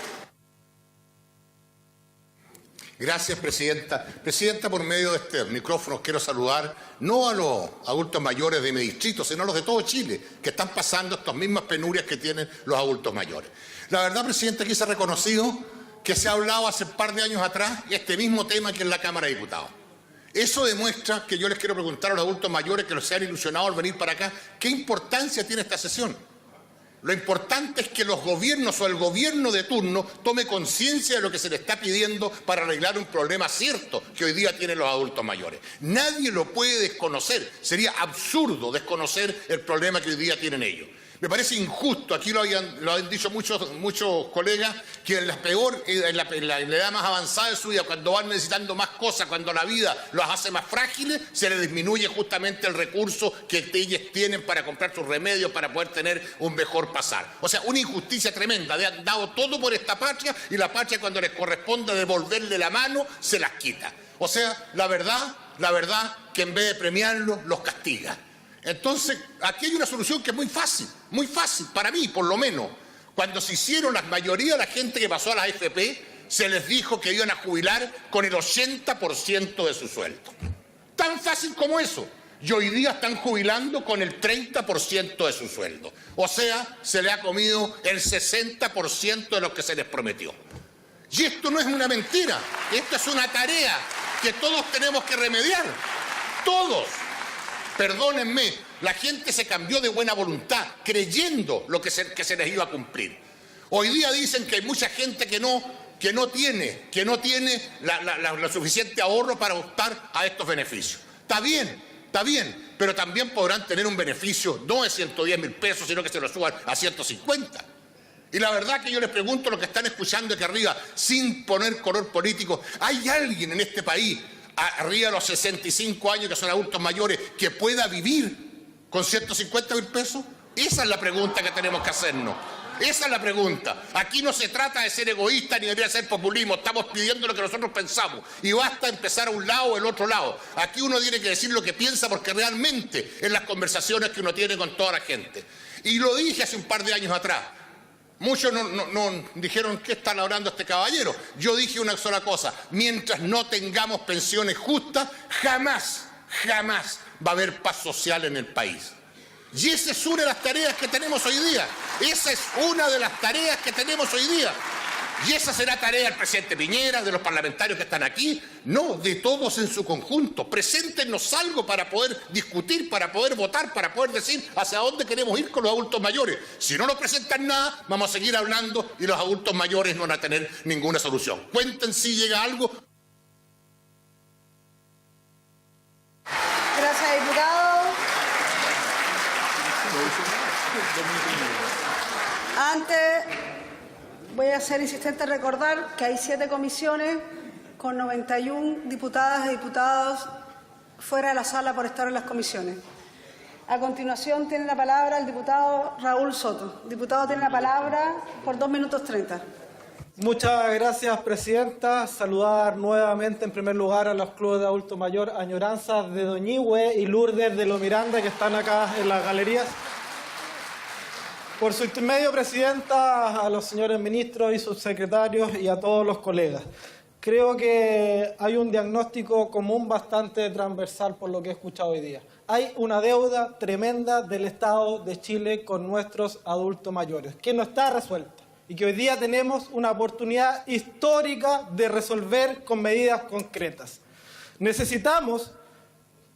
Gracias, presidenta. Presidenta, por medio de este micrófono quiero saludar no a los adultos mayores de mi distrito, sino a los de todo Chile, que están pasando estas mismas penurias que tienen los adultos mayores. La verdad, presidenta, aquí se ha reconocido que se ha hablado hace un par de años atrás este mismo tema aquí en la Cámara de Diputados. Eso demuestra que yo les quiero preguntar a los adultos mayores que los se han ilusionado al venir para acá, ¿qué importancia tiene esta sesión? Lo importante es que los gobiernos o el gobierno de turno tome conciencia de lo que se le está pidiendo para arreglar un problema cierto que hoy día tienen los adultos mayores. Nadie lo puede desconocer. Sería absurdo desconocer el problema que hoy día tienen ellos. Me parece injusto, aquí lo han dicho muchos colegas, que en la edad más avanzada de su vida, cuando van necesitando más cosas, cuando la vida los hace más frágiles, se les disminuye justamente el recurso que ellos tienen para comprar sus remedios, para poder tener un mejor pasar. O sea, una injusticia tremenda. Han dado todo por esta patria y la patria, cuando les corresponde devolverle la mano, se las quita. O sea, la verdad que en vez de premiarlos, los castiga. Entonces, aquí hay una solución que es muy fácil para mí, por lo menos. Cuando se hicieron, la mayoría de la gente que pasó a las AFP, se les dijo que iban a jubilar con el 80% de su sueldo. Tan fácil como eso. Y hoy día están jubilando con el 30% de su sueldo. O sea, se le ha comido el 60% de lo que se les prometió. Y esto no es una mentira, esto es una tarea que todos tenemos que remediar. Todos. Perdónenme, la gente se cambió de buena voluntad, creyendo lo que se les iba a cumplir. Hoy día dicen que hay mucha gente que no tiene la suficiente ahorro para optar a estos beneficios. Está bien, pero también podrán tener un beneficio no de 110.000 pesos, sino que se lo suban a 150. Y la verdad que yo les pregunto a los que están escuchando aquí arriba, sin poner color político, ¿hay alguien en este país, arriba de los 65 años, que son adultos mayores, que pueda vivir con 150.000 pesos? Esa es la pregunta que tenemos que hacernos. Esa es la pregunta. Aquí no se trata de ser egoísta ni debería ser populismo. Estamos pidiendo lo que nosotros pensamos. Y basta empezar a un lado o el otro lado. Aquí uno tiene que decir lo que piensa porque realmente en las conversaciones que uno tiene con toda la gente. Y lo dije hace un par de años atrás. Muchos no dijeron qué están hablando este caballero. Yo dije una sola cosa. Mientras no tengamos pensiones justas, jamás va a haber paz social en el país. Y esa es una de las tareas que tenemos hoy día. Esa es una de las tareas que tenemos hoy día. Y esa será tarea del presidente Piñera, de los parlamentarios que están aquí, no, de todos en su conjunto. Preséntenos algo para poder discutir, para poder votar, para poder decir hacia dónde queremos ir con los adultos mayores. Si no nos presentan nada, vamos a seguir hablando y los adultos mayores no van a tener ninguna solución. Cuenten si llega algo. Gracias, diputado. Antes, voy a ser insistente en recordar que hay 7 comisiones con 91 diputadas y diputados fuera de la sala por estar en las comisiones. A continuación tiene la palabra el diputado Raúl Soto. Diputado, tiene la palabra por 2 minutos 30. Muchas gracias, presidenta. Saludar nuevamente, en primer lugar, a los clubes de adulto mayor Añoranzas de Doñihue y Lourdes de Lo Miranda, que están acá en las galerías. Por su intermedio, presidenta, a los señores ministros y subsecretarios y a todos los colegas. Creo que hay un diagnóstico común bastante transversal por lo que he escuchado hoy día. Hay una deuda tremenda del Estado de Chile con nuestros adultos mayores, que no está resuelta y que hoy día tenemos una oportunidad histórica de resolver con medidas concretas. Necesitamos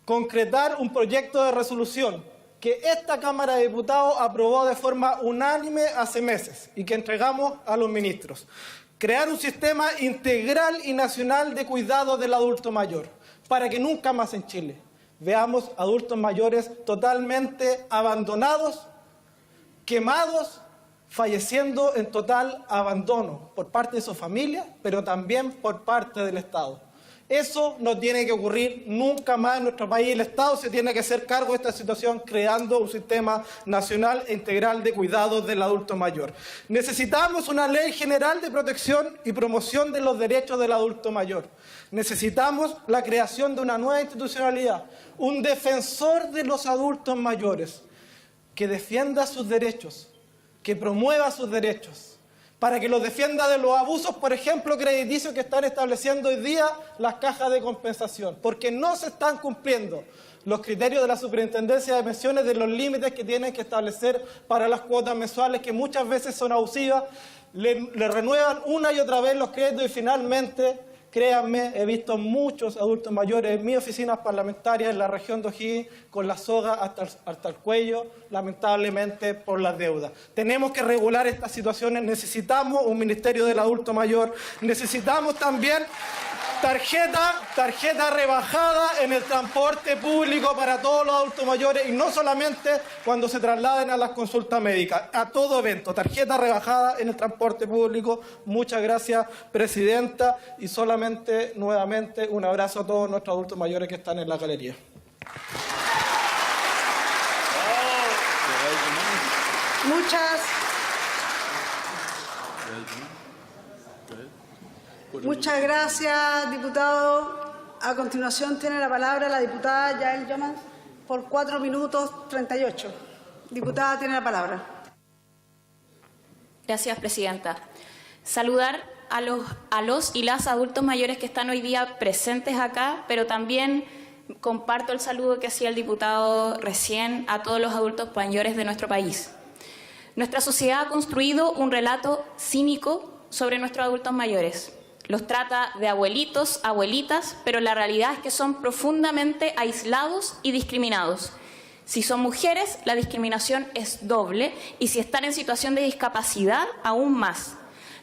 concretar un proyecto de resolución que esta Cámara de Diputados aprobó de forma unánime hace meses y que entregamos a los ministros. Crear un sistema integral y nacional de cuidado del adulto mayor, para que nunca más en Chile veamos adultos mayores totalmente abandonados, quemados, falleciendo en total abandono por parte de su familia, pero también por parte del Estado. Eso no tiene que ocurrir nunca más en nuestro país. El Estado se tiene que hacer cargo de esta situación creando un sistema nacional e integral de cuidados del adulto mayor. Necesitamos una ley general de protección y promoción de los derechos del adulto mayor. Necesitamos la creación de una nueva institucionalidad, un defensor de los adultos mayores que defienda sus derechos, que promueva sus derechos, para que los defienda de los abusos, por ejemplo, crediticios que están estableciendo hoy día las cajas de compensación, porque no se están cumpliendo los criterios de la Superintendencia de Pensiones de los límites que tienen que establecer para las cuotas mensuales, que muchas veces son abusivas, le renuevan una y otra vez los créditos y finalmente, créanme, he visto muchos adultos mayores en mis oficinas parlamentarias en la región de O'Higgins con la soga hasta el cuello, lamentablemente por las deudas. Tenemos que regular estas situaciones, necesitamos un Ministerio del Adulto Mayor, necesitamos también tarjeta rebajada en el transporte público para todos los adultos mayores y no solamente cuando se trasladen a las consultas médicas, a todo evento, tarjeta rebajada en el transporte público. Muchas gracias, presidenta, y solamente, nuevamente, un abrazo a todos nuestros adultos mayores que están en la galería. Muchas gracias, diputado. A continuación tiene la palabra la diputada Yael Yomans por 4 minutos 38. Diputada, tiene la palabra. Gracias, presidenta. Saludar a los y las adultos mayores que están hoy día presentes acá, pero también comparto el saludo que hacía el diputado recién a todos los adultos mayores de nuestro país. Nuestra sociedad ha construido un relato cínico sobre nuestros adultos mayores. Los trata de abuelitos, abuelitas, pero la realidad es que son profundamente aislados y discriminados. Si son mujeres, la discriminación es doble y si están en situación de discapacidad, aún más.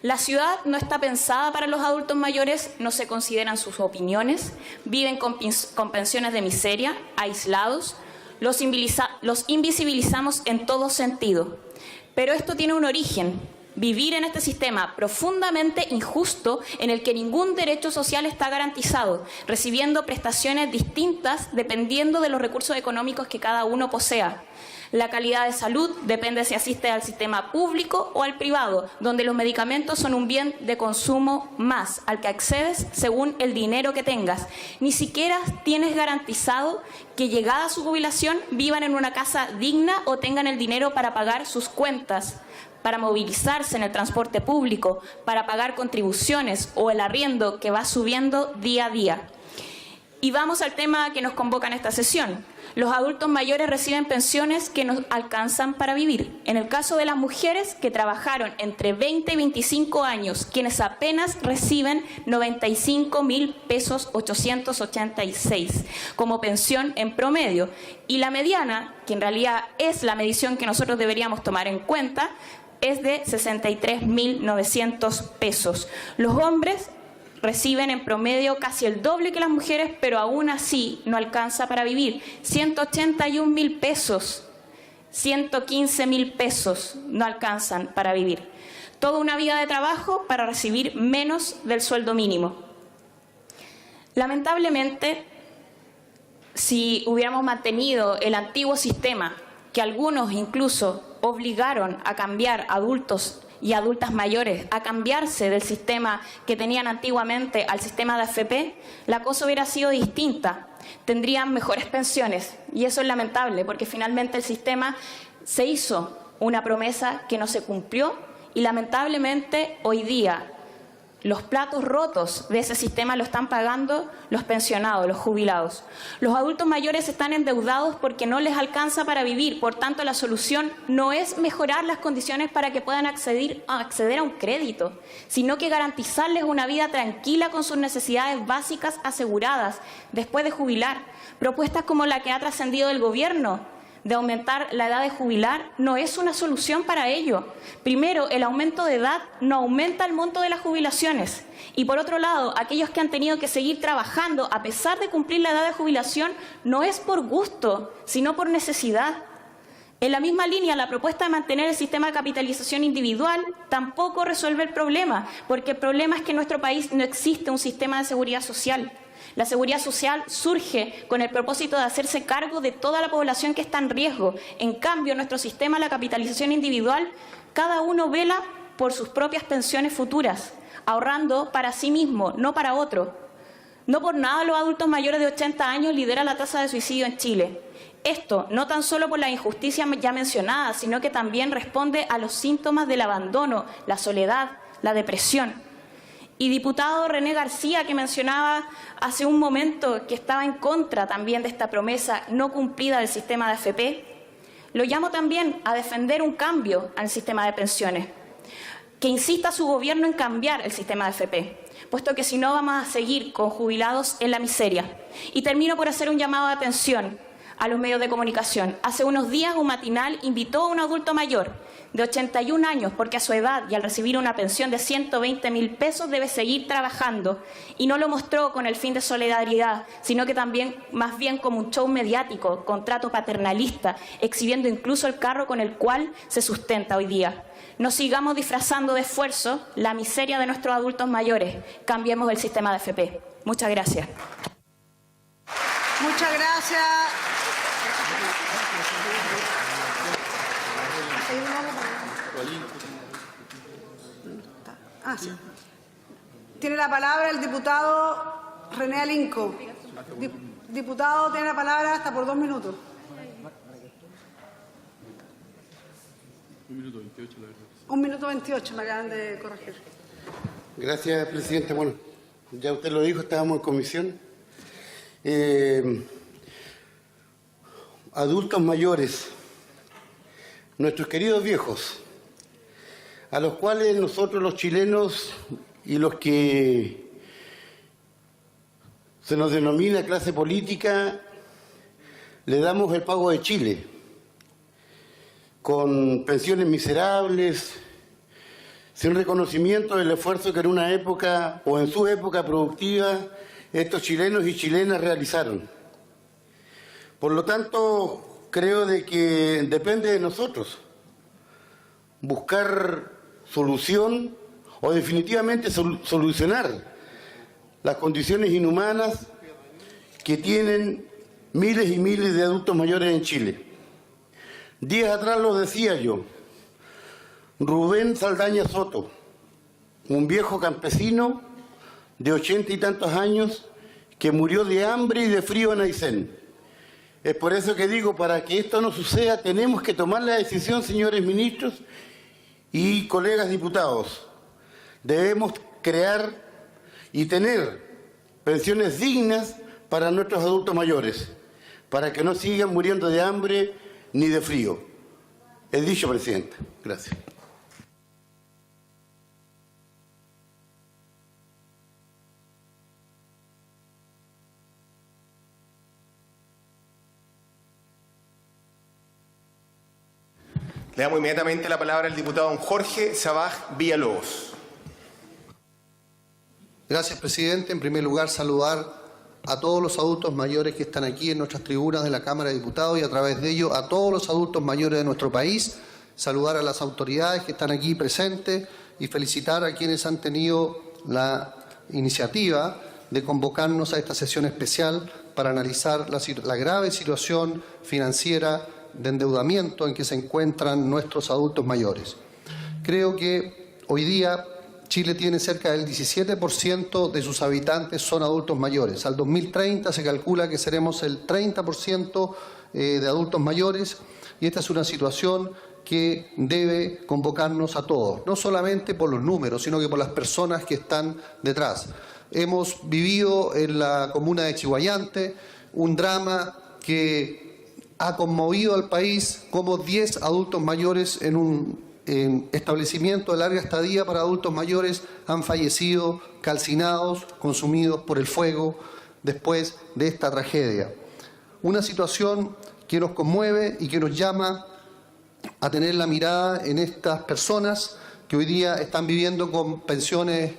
La ciudad no está pensada para los adultos mayores, no se consideran sus opiniones, viven con pensiones de miseria, aislados, los invisibilizamos en todo sentido. Pero esto tiene un origen vivir en este sistema profundamente injusto en el que ningún derecho social está garantizado, recibiendo prestaciones distintas dependiendo de los recursos económicos que cada uno posea. La calidad de salud depende si asiste al sistema público o al privado, donde los medicamentos son un bien de consumo más, al que accedes según el dinero que tengas. Ni siquiera tienes garantizado que llegada a su jubilación vivan en una casa digna o tengan el dinero para pagar sus cuentas, para movilizarse en el transporte público, para pagar contribuciones o el arriendo que va subiendo día a día. Y vamos al tema que nos convoca en esta sesión. Los adultos mayores reciben pensiones que no alcanzan para vivir. En el caso de las mujeres que trabajaron entre 20 y 25 años, quienes apenas reciben 95.000 pesos 886 como pensión en promedio. Y la mediana, que en realidad es la medición que nosotros deberíamos tomar en cuenta, es de 63.900 pesos. Los hombres reciben en promedio casi el doble que las mujeres, pero aún así no alcanza para vivir. 181.000 pesos, 115.000 pesos no alcanzan para vivir. Toda una vida de trabajo para recibir menos del sueldo mínimo. Lamentablemente, si hubiéramos mantenido el antiguo sistema, que algunos incluso obligaron a cambiar adultos y adultas mayores a cambiarse del sistema que tenían antiguamente al sistema de AFP, la cosa hubiera sido distinta. Tendrían mejores pensiones y eso es lamentable porque finalmente el sistema se hizo una promesa que no se cumplió y lamentablemente hoy día los platos rotos de ese sistema lo están pagando los pensionados, los jubilados. Los adultos mayores están endeudados porque no les alcanza para vivir. Por tanto, la solución no es mejorar las condiciones para que puedan acceder a un crédito, sino que garantizarles una vida tranquila con sus necesidades básicas aseguradas después de jubilar. Propuestas como la que ha trascendido del gobierno, de aumentar la edad de jubilar, no es una solución para ello. Primero, el aumento de edad no aumenta el monto de las jubilaciones. Y por otro lado, aquellos que han tenido que seguir trabajando a pesar de cumplir la edad de jubilación, no es por gusto, sino por necesidad. En la misma línea, la propuesta de mantener el sistema de capitalización individual tampoco resuelve el problema, porque el problema es que en nuestro país no existe un sistema de seguridad social. La seguridad social surge con el propósito de hacerse cargo de toda la población que está en riesgo. En cambio, en nuestro sistema, la capitalización individual, cada uno vela por sus propias pensiones futuras, ahorrando para sí mismo, no para otro. No por nada los adultos mayores de 80 años lideran la tasa de suicidio en Chile. Esto no tan solo por la injusticia ya mencionada, sino que también responde a los síntomas del abandono, la soledad, la depresión. Y diputado René García, que mencionaba hace un momento que estaba en contra también de esta promesa no cumplida del sistema de AFP, lo llamo también a defender un cambio al sistema de pensiones, que insista a su gobierno en cambiar el sistema de AFP, puesto que si no vamos a seguir con jubilados en la miseria. Y termino por hacer un llamado de atención a los medios de comunicación. Hace unos días un matinal invitó a un adulto mayor de 81 años, porque a su edad y al recibir una pensión de 120.000 pesos debe seguir trabajando, y no lo mostró con el fin de solidaridad, sino que también más bien como un show mediático, contrato paternalista, exhibiendo incluso el carro con el cual se sustenta hoy día. No sigamos disfrazando de esfuerzo la miseria de nuestros adultos mayores. Cambiemos el sistema de AFP. Muchas gracias. Muchas gracias. Sí. Tiene la palabra el diputado René Alinco. Diputado, tiene la palabra hasta por 2 minutos. 1 minuto 28, la verdad. 1 minuto 28, me acaban de corregir. Gracias, presidente. Bueno, ya usted lo dijo, estábamos en comisión. Adultos mayores, nuestros queridos viejos, a los cuales nosotros los chilenos y los que se nos denomina clase política, le damos el pago de Chile, con pensiones miserables, sin reconocimiento del esfuerzo que en una época o en su época productiva estos chilenos y chilenas realizaron. Por lo tanto, creo de que depende de nosotros buscar solución o definitivamente solucionar las condiciones inhumanas que tienen miles y miles de adultos mayores en Chile. Días atrás lo decía yo, Rubén Saldaña Soto, un viejo campesino de 80 y tantos años que murió de hambre y de frío en Aysén. Es por eso que digo, para que esto no suceda, tenemos que tomar la decisión, señores ministros y colegas diputados. Debemos crear y tener pensiones dignas para nuestros adultos mayores, para que no sigan muriendo de hambre ni de frío. He dicho, presidente. Gracias. Le damos inmediatamente la palabra al diputado don Jorge Sabaj Villalobos. Gracias, presidente. En primer lugar, saludar a todos los adultos mayores que están aquí en nuestras tribunas de la Cámara de Diputados y a través de ello a todos los adultos mayores de nuestro país. Saludar a las autoridades que están aquí presentes y felicitar a quienes han tenido la iniciativa de convocarnos a esta sesión especial para analizar la grave situación financiera de endeudamiento en que se encuentran nuestros adultos mayores. Creo que hoy día Chile tiene cerca del 17% de sus habitantes son adultos mayores. Al 2030 se calcula que seremos el 30% de adultos mayores y esta es una situación que debe convocarnos a todos, no solamente por los números, sino que por las personas que están detrás. Hemos vivido en la comuna de Chiguayante un drama que ha conmovido al país, como 10 adultos mayores en un establecimiento de larga estadía para adultos mayores han fallecido calcinados, consumidos por el fuego después de esta tragedia. Una situación que nos conmueve y que nos llama a tener la mirada en estas personas que hoy día están viviendo con pensiones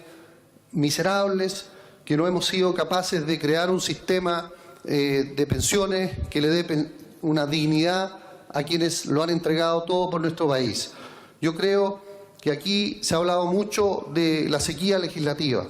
miserables, que no hemos sido capaces de crear un sistema de pensiones que le dé una dignidad a quienes lo han entregado todo por nuestro país. Yo creo que aquí se ha hablado mucho de la sequía legislativa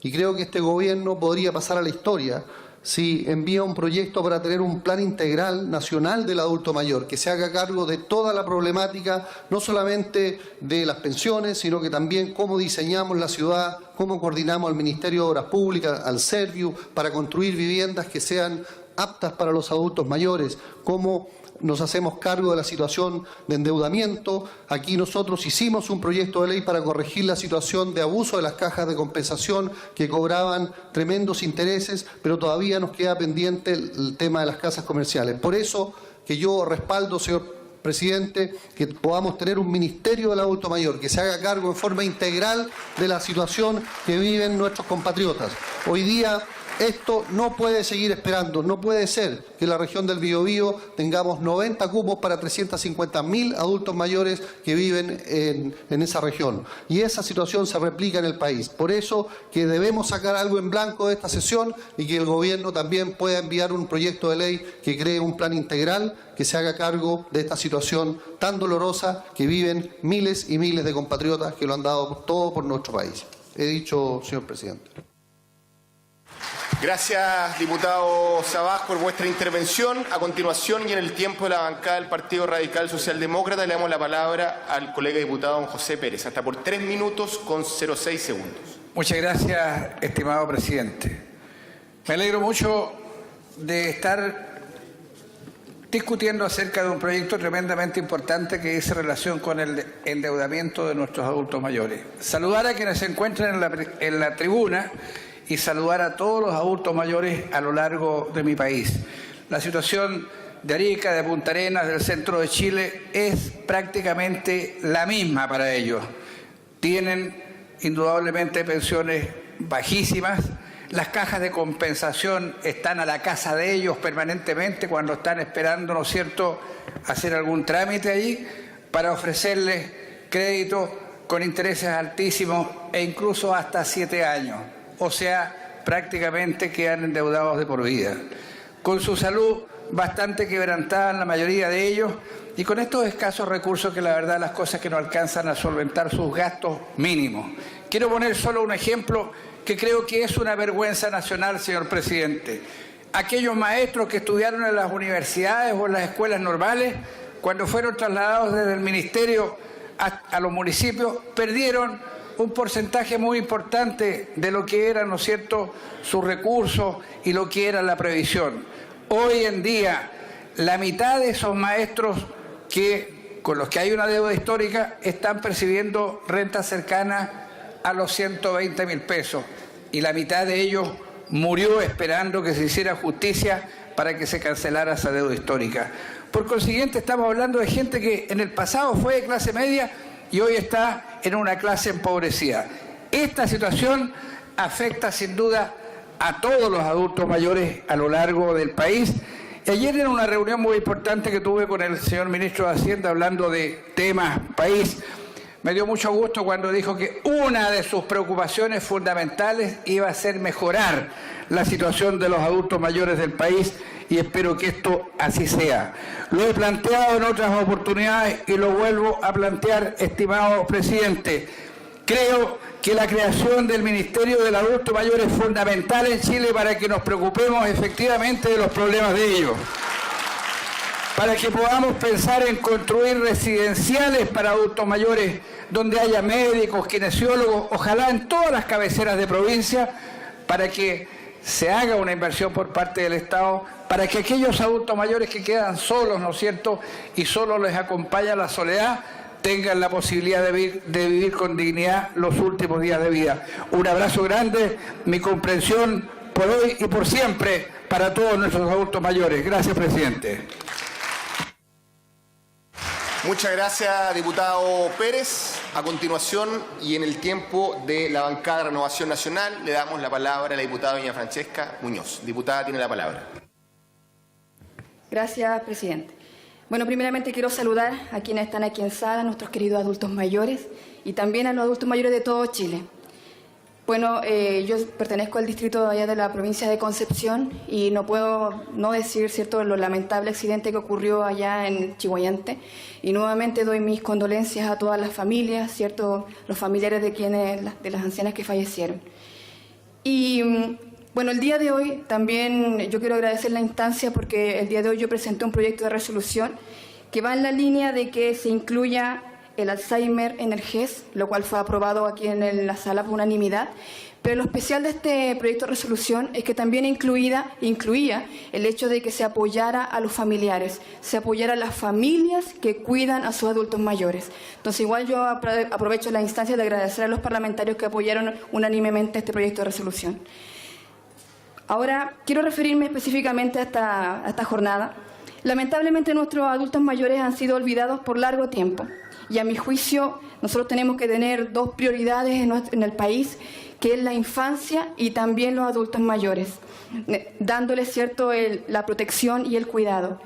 y creo que este gobierno podría pasar a la historia si envía un proyecto para tener un plan integral nacional del adulto mayor, que se haga cargo de toda la problemática, no solamente de las pensiones, sino que también cómo diseñamos la ciudad, cómo coordinamos al Ministerio de Obras Públicas, al Serviu, para construir viviendas que sean aptas para los adultos mayores, cómo nos hacemos cargo de la situación de endeudamiento. Aquí nosotros hicimos un proyecto de ley para corregir la situación de abuso de las cajas de compensación que cobraban tremendos intereses, pero todavía nos queda pendiente el tema de las casas comerciales. Por eso que yo respaldo, señor presidente, que podamos tener un ministerio del adulto mayor que se haga cargo en forma integral de la situación que viven nuestros compatriotas. Hoy día esto no puede seguir esperando, no puede ser que en la región del Biobío tengamos 90 cupos para 350.000 adultos mayores que viven en esa región. Y esa situación se replica en el país. Por eso que debemos sacar algo en blanco de esta sesión y que el gobierno también pueda enviar un proyecto de ley que cree un plan integral que se haga cargo de esta situación tan dolorosa que viven miles y miles de compatriotas que lo han dado todo por nuestro país. He dicho, señor presidente. Gracias, diputado Sabaj, por vuestra intervención. A continuación, y en el tiempo de la bancada del Partido Radical Socialdemócrata, le damos la palabra al colega diputado don José Pérez, hasta por 3 minutos con 06 segundos. Muchas gracias, estimado presidente. Me alegro mucho de estar discutiendo acerca de un proyecto tremendamente importante que dice relación con el endeudamiento de nuestros adultos mayores. Saludar a quienes se encuentran en la tribuna y saludar a todos los adultos mayores a lo largo de mi país. La situación de Arica, de Punta Arenas, del centro de Chile es prácticamente la misma para ellos. Tienen indudablemente pensiones bajísimas, las cajas de compensación están a la casa de ellos permanentemente cuando están esperando, ¿no es cierto?, hacer algún trámite allí para ofrecerles crédito con intereses altísimos e incluso hasta 7 años. O sea, prácticamente quedan endeudados de por vida. Con su salud bastante quebrantada en la mayoría de ellos y con estos escasos recursos que la verdad las cosas que no alcanzan a solventar sus gastos mínimos. Quiero poner solo un ejemplo que creo que es una vergüenza nacional, señor presidente. Aquellos maestros que estudiaron en las universidades o en las escuelas normales, cuando fueron trasladados desde el ministerio a los municipios, perdieron un porcentaje muy importante de lo que eran, ¿no es cierto?, sus recursos y lo que era la previsión. Hoy en día, la mitad de esos maestros con los que hay una deuda histórica están percibiendo rentas cercanas a los 120.000 pesos y la mitad de ellos murió esperando que se hiciera justicia para que se cancelara esa deuda histórica. Por consiguiente, estamos hablando de gente que en el pasado fue de clase media y hoy está en una clase empobrecida. Esta situación afecta sin duda a todos los adultos mayores a lo largo del país. Ayer en una reunión muy importante que tuve con el señor ministro de Hacienda hablando de temas país, me dio mucho gusto cuando dijo que una de sus preocupaciones fundamentales iba a ser mejorar la situación de los adultos mayores del país y espero que esto así sea. Lo he planteado en otras oportunidades y lo vuelvo a plantear, estimado presidente. Creo que la creación del Ministerio del Adulto Mayor es fundamental en Chile para que nos preocupemos efectivamente de los problemas de ellos. Para que podamos pensar en construir residenciales para adultos mayores donde haya médicos, kinesiólogos, ojalá en todas las cabeceras de provincia, para que se haga una inversión por parte del Estado, para que aquellos adultos mayores que quedan solos, ¿no es cierto?, y solo les acompaña la soledad, tengan la posibilidad de vivir con dignidad los últimos días de vida. Un abrazo grande, mi comprensión por hoy y por siempre para todos nuestros adultos mayores. Gracias, presidente. Muchas gracias, diputado Pérez. A continuación, y en el tiempo de la bancada de Renovación Nacional, le damos la palabra a la diputada doña Francesca Muñoz. Diputada, tiene la palabra. Gracias, presidente. Bueno, primeramente quiero saludar a quienes están aquí en sala, a nuestros queridos adultos mayores y también a los adultos mayores de todo Chile. Bueno, yo pertenezco al distrito allá de la provincia de Concepción y no puedo no decir, ¿cierto?, lo lamentable accidente que ocurrió allá en Chiguayante. Y nuevamente doy mis condolencias a todas las familias, ¿cierto?, los familiares de las ancianas que fallecieron. Y bueno, el día de hoy también yo quiero agradecer la instancia porque el día de hoy yo presenté un proyecto de resolución que va en la línea de que se incluya el Alzheimer en el GES, lo cual fue aprobado aquí en la sala por unanimidad. Pero lo especial de este proyecto de resolución es que también incluía el hecho de que se apoyara a los familiares, se apoyara a las familias que cuidan a sus adultos mayores. Entonces, igual yo aprovecho la instancia de agradecer a los parlamentarios que apoyaron unánimemente este proyecto de resolución. Ahora, quiero referirme específicamente a esta jornada. Lamentablemente, nuestros adultos mayores han sido olvidados por largo tiempo. Y a mi juicio, nosotros tenemos que tener dos prioridades en el país, que es la infancia y también los adultos mayores, dándoles, ¿cierto?, la protección y el cuidado.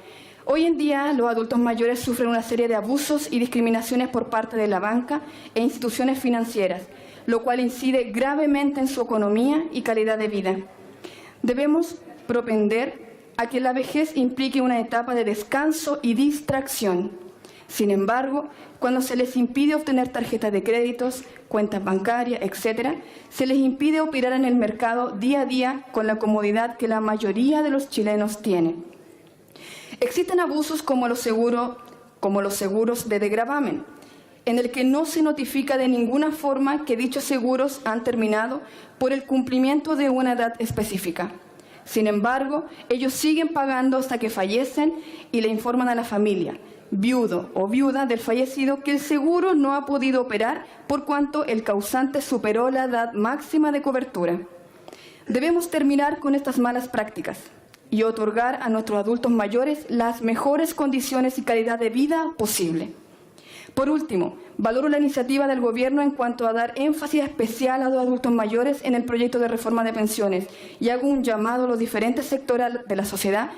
Hoy en día, los adultos mayores sufren una serie de abusos y discriminaciones por parte de la banca e instituciones financieras, lo cual incide gravemente en su economía y calidad de vida. Debemos propender a que la vejez implique una etapa de descanso y distracción. Sin embargo, cuando se les impide obtener tarjetas de créditos, cuentas bancarias, etc., se les impide operar en el mercado día a día con la comodidad que la mayoría de los chilenos tienen. Existen abusos como los seguros de desgravamen, en el que no se notifica de ninguna forma que dichos seguros han terminado por el cumplimiento de una edad específica. Sin embargo, ellos siguen pagando hasta que fallecen y le informan a la familia, viudo o viuda del fallecido, que el seguro no ha podido operar por cuanto el causante superó la edad máxima de cobertura. Debemos terminar con estas malas prácticas y otorgar a nuestros adultos mayores las mejores condiciones y calidad de vida posible. Por último, valoro la iniciativa del Gobierno en cuanto a dar énfasis especial a los adultos mayores en el proyecto de reforma de pensiones y hago un llamado a los diferentes sectores de la sociedad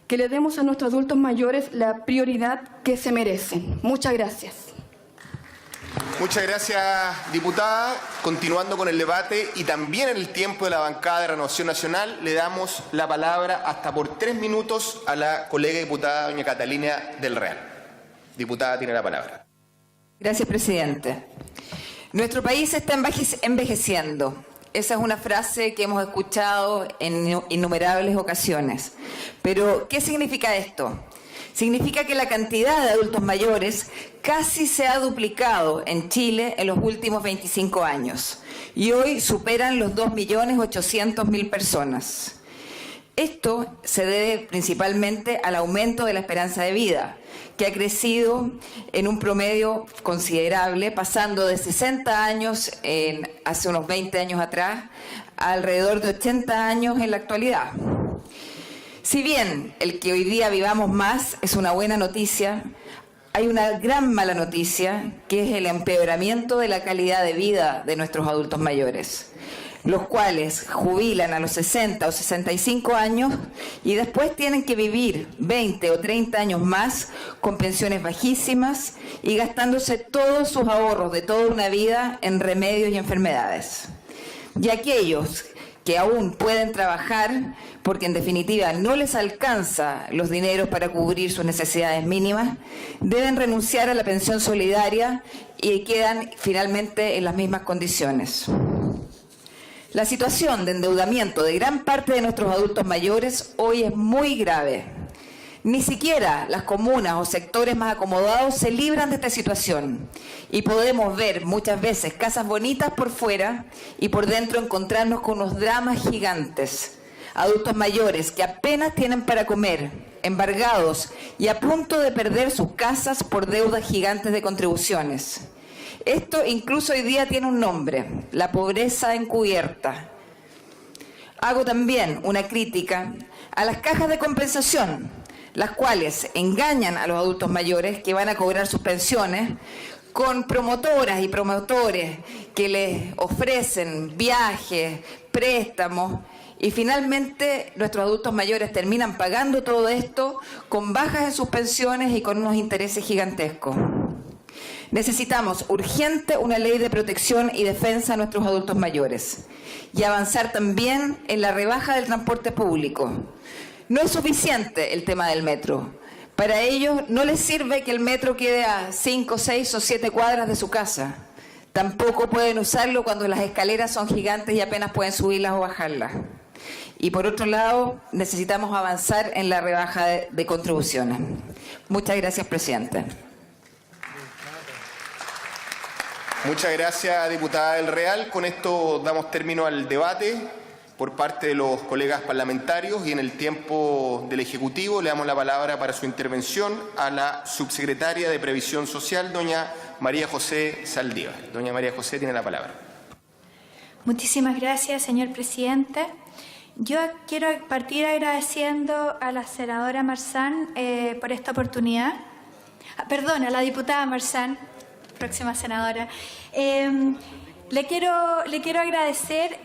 que le demos a nuestros adultos mayores la prioridad que se merecen. Muchas gracias. Muchas gracias, diputada. Continuando con el debate y también en el tiempo de la bancada de Renovación Nacional, le damos la palabra hasta por 3 minutos a la colega diputada doña Catalina del Real. Diputada, tiene la palabra. Gracias, presidente. Nuestro país está envejeciendo. Esa es una frase que hemos escuchado en innumerables ocasiones. Pero, ¿qué significa esto? Significa que la cantidad de adultos mayores casi se ha duplicado en Chile en los últimos 25 años y hoy superan los 2.800.000 personas. Esto se debe principalmente al aumento de la esperanza de vida, que ha crecido en un promedio considerable, pasando de 60 años hace unos 20 años atrás a alrededor de 80 años en la actualidad. Si bien el que hoy día vivamos más es una buena noticia, hay una gran mala noticia, que es el empeoramiento de la calidad de vida de nuestros adultos mayores, los cuales jubilan a los 60 o 65 años y después tienen que vivir 20 o 30 años más con pensiones bajísimas y gastándose todos sus ahorros de toda una vida en remedios y enfermedades. Y aquellos que aún pueden trabajar, porque en definitiva no les alcanza los dineros para cubrir sus necesidades mínimas, deben renunciar a la pensión solidaria y quedan finalmente en las mismas condiciones. La situación de endeudamiento de gran parte de nuestros adultos mayores hoy es muy grave. Ni siquiera las comunas o sectores más acomodados se libran de esta situación y podemos ver muchas veces casas bonitas por fuera y por dentro encontrarnos con unos dramas gigantes. Adultos mayores que apenas tienen para comer, embargados y a punto de perder sus casas por deudas gigantes de contribuciones. Esto incluso hoy día tiene un nombre, la pobreza encubierta. Hago también una crítica a las cajas de compensación, las cuales engañan a los adultos mayores que van a cobrar sus pensiones con promotoras y promotores que les ofrecen viajes, préstamos, y finalmente nuestros adultos mayores terminan pagando todo esto con bajas en sus pensiones y con unos intereses gigantescos. Necesitamos urgente una ley de protección y defensa a nuestros adultos mayores y avanzar también en la rebaja del transporte público. No es suficiente el tema del metro. Para ellos no les sirve que el metro quede a 5, 6 o 7 cuadras de su casa. Tampoco pueden usarlo cuando las escaleras son gigantes y apenas pueden subirlas o bajarlas. Y por otro lado, necesitamos avanzar en la rebaja de contribuciones. Muchas gracias, presidente. Muchas gracias, diputada del Real. Con esto damos término al debate por parte de los colegas parlamentarios y en el tiempo del Ejecutivo le damos la palabra para su intervención a la subsecretaria de Previsión Social, doña María José Saldívar. Doña María José tiene la palabra. Muchísimas gracias, señor presidente. Yo quiero partir agradeciendo a la senadora Marzán por esta oportunidad. Perdón, a la diputada Marzán, próxima senadora. Le quiero agradecer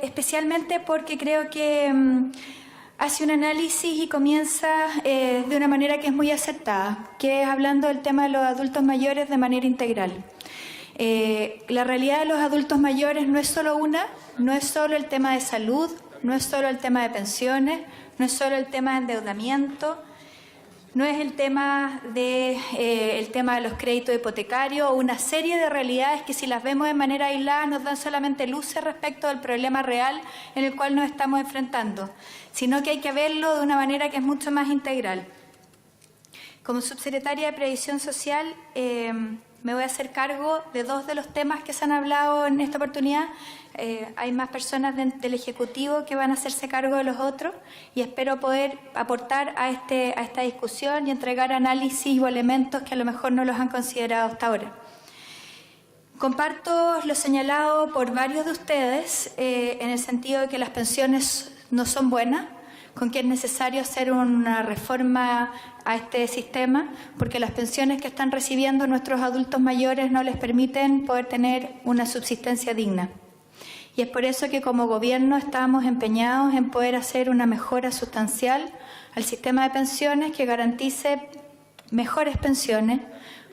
especialmente porque creo que hace un análisis y comienza de una manera que es muy acertada, que es hablando del tema de los adultos mayores de manera integral. La realidad de los adultos mayores no es solo no es solo el tema de salud, no es solo el tema de pensiones, no es solo el tema de endeudamiento, no es el tema de los créditos hipotecarios, una serie de realidades que si las vemos de manera aislada nos dan solamente luces respecto del problema real en el cual nos estamos enfrentando, sino que hay que verlo de una manera que es mucho más integral. Como subsecretaria de Previsión Social, me voy a hacer cargo de 2 de los temas que se han hablado en esta oportunidad. Hay más personas del Ejecutivo que van a hacerse cargo de los otros y espero poder aportar a esta discusión y entregar análisis o elementos que a lo mejor no los han considerado hasta ahora. Comparto lo señalado por varios de ustedes en el sentido de que las pensiones no son buenas, con que es necesario hacer una reforma a este sistema, porque las pensiones que están recibiendo nuestros adultos mayores no les permiten poder tener una subsistencia digna. Y es por eso que como gobierno estamos empeñados en poder hacer una mejora sustancial al sistema de pensiones que garantice mejores pensiones,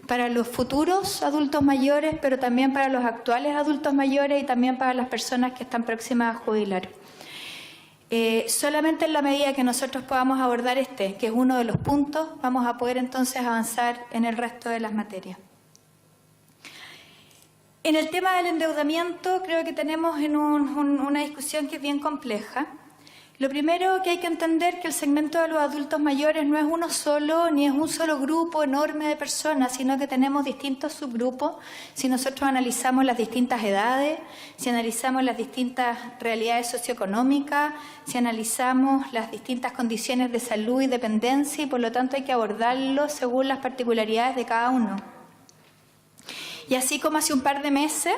para los futuros adultos mayores, pero también para los actuales adultos mayores y también para las personas que están próximas a jubilar. Solamente en la medida que nosotros podamos abordar que es uno de los puntos, vamos a poder entonces avanzar en el resto de las materias. En el tema del endeudamiento, creo que tenemos una discusión que es bien compleja. Lo primero que hay que entender es que el segmento de los adultos mayores no es uno solo, ni es un solo grupo enorme de personas, sino que tenemos distintos subgrupos. Si nosotros analizamos las distintas edades, si analizamos las distintas realidades socioeconómicas, si analizamos las distintas condiciones de salud y dependencia, y por lo tanto hay que abordarlo según las particularidades de cada uno. Y así como hace un par de meses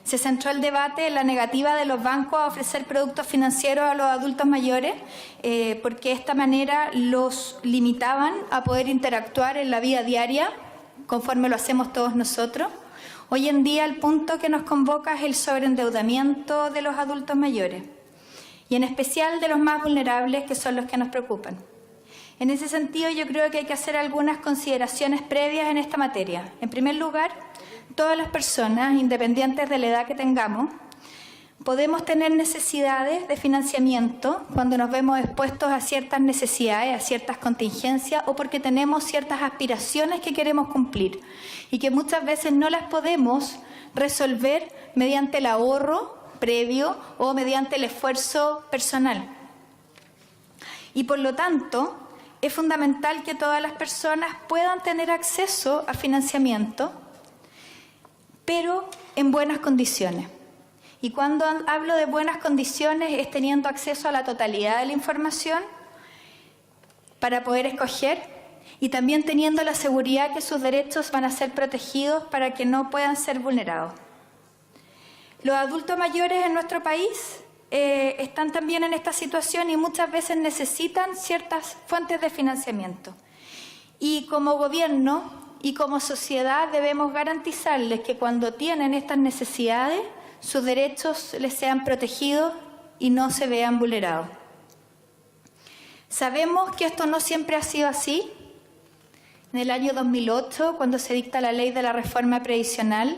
se centró el debate en la negativa de los bancos a ofrecer productos financieros a los adultos mayores, porque de esta manera los limitaban a poder interactuar en la vida diaria, conforme lo hacemos todos nosotros. Hoy en día el punto que nos convoca es el sobreendeudamiento de los adultos mayores, y en especial de los más vulnerables, que son los que nos preocupan. En ese sentido, yo creo que hay que hacer algunas consideraciones previas en esta materia. En primer lugar, todas las personas, independientes de la edad que tengamos, podemos tener necesidades de financiamiento cuando nos vemos expuestos a ciertas necesidades, a ciertas contingencias, o porque tenemos ciertas aspiraciones que queremos cumplir y que muchas veces no las podemos resolver mediante el ahorro previo o mediante el esfuerzo personal. Y por lo tanto, es fundamental que todas las personas puedan tener acceso a financiamiento, pero en buenas condiciones. Y cuando hablo de buenas condiciones es teniendo acceso a la totalidad de la información para poder escoger, y también teniendo la seguridad que sus derechos van a ser protegidos para que no puedan ser vulnerados. Los adultos mayores en nuestro país están también en esta situación y muchas veces necesitan ciertas fuentes de financiamiento. Y como gobierno y como sociedad debemos garantizarles que cuando tienen estas necesidades, sus derechos les sean protegidos y no se vean vulnerados. Sabemos que esto no siempre ha sido así. En el año 2008, cuando se dicta la ley de la reforma previsional,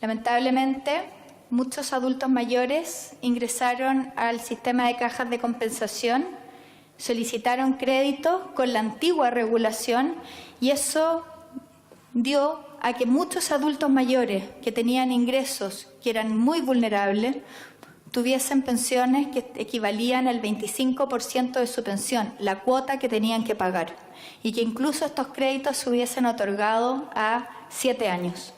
lamentablemente muchos adultos mayores ingresaron al sistema de cajas de compensación, solicitaron crédito con la antigua regulación, y eso dio a que muchos adultos mayores que tenían ingresos que eran muy vulnerables tuviesen pensiones que equivalían al 25% de su pensión, la cuota que tenían que pagar, y que incluso estos créditos se hubiesen otorgado a 7 años.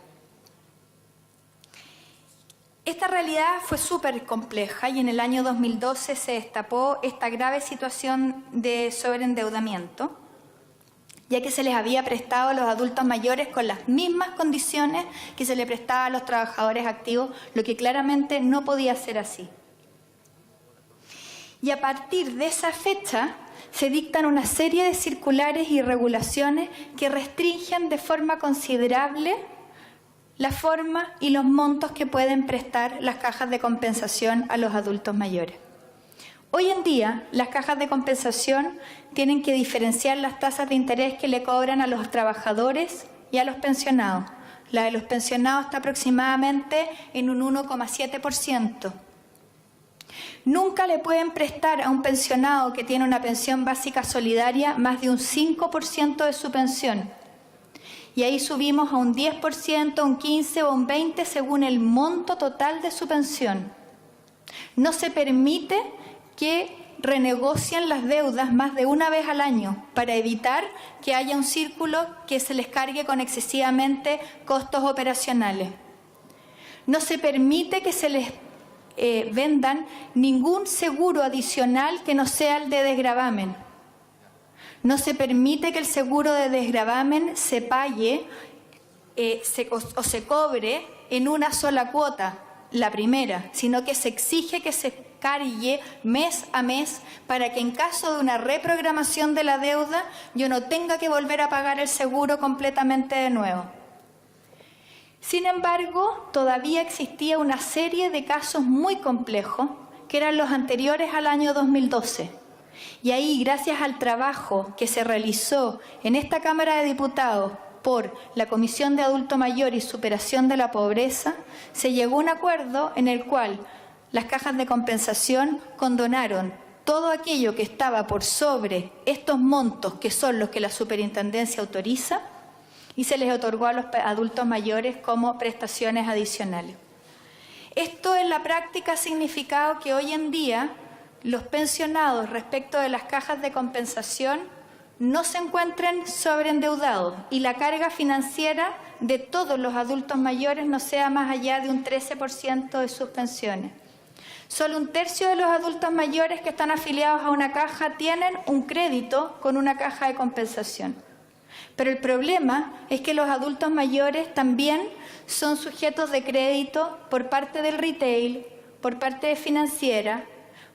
Esta realidad fue súper compleja y en el año 2012 se destapó esta grave situación de sobreendeudamiento, ya que se les había prestado a los adultos mayores con las mismas condiciones que se le prestaba a los trabajadores activos, lo que claramente no podía ser así. Y a partir de esa fecha se dictan una serie de circulares y regulaciones que restringen de forma considerable la forma y los montos que pueden prestar las cajas de compensación a los adultos mayores. Hoy en día, las cajas de compensación tienen que diferenciar las tasas de interés que le cobran a los trabajadores y a los pensionados. La de los pensionados está aproximadamente en un 1,7%. Nunca le pueden prestar a un pensionado que tiene una pensión básica solidaria más de un 5% de su pensión. Y ahí subimos a un 10%, un 15% o un 20% según el monto total de su pensión. No se permite que renegocien las deudas más de una vez al año para evitar que haya un círculo que se les cargue con excesivamente costos operacionales. No se permite que se les vendan ningún seguro adicional que no sea el de desgravamen. No se permite que el seguro de desgravamen se pague o se cobre en una sola cuota, la primera, sino que se exige que se cargue mes a mes para que en caso de una reprogramación de la deuda yo no tenga que volver a pagar el seguro completamente de nuevo. Sin embargo, todavía existía una serie de casos muy complejos que eran los anteriores al año 2012. Y ahí, gracias al trabajo que se realizó en esta Cámara de Diputados por la Comisión de Adulto Mayor y Superación de la Pobreza, se llegó a un acuerdo en el cual las cajas de compensación condonaron todo aquello que estaba por sobre estos montos, que son los que la superintendencia autoriza, y se les otorgó a los adultos mayores como prestaciones adicionales. Esto en la práctica ha significado que hoy en día los pensionados respecto de las cajas de compensación no se encuentren sobreendeudados y la carga financiera de todos los adultos mayores no sea más allá de un 13% de sus pensiones. Solo un tercio de los adultos mayores que están afiliados a una caja tienen un crédito con una caja de compensación. Pero el problema es que los adultos mayores también son sujetos de crédito por parte del retail, por parte de financiera,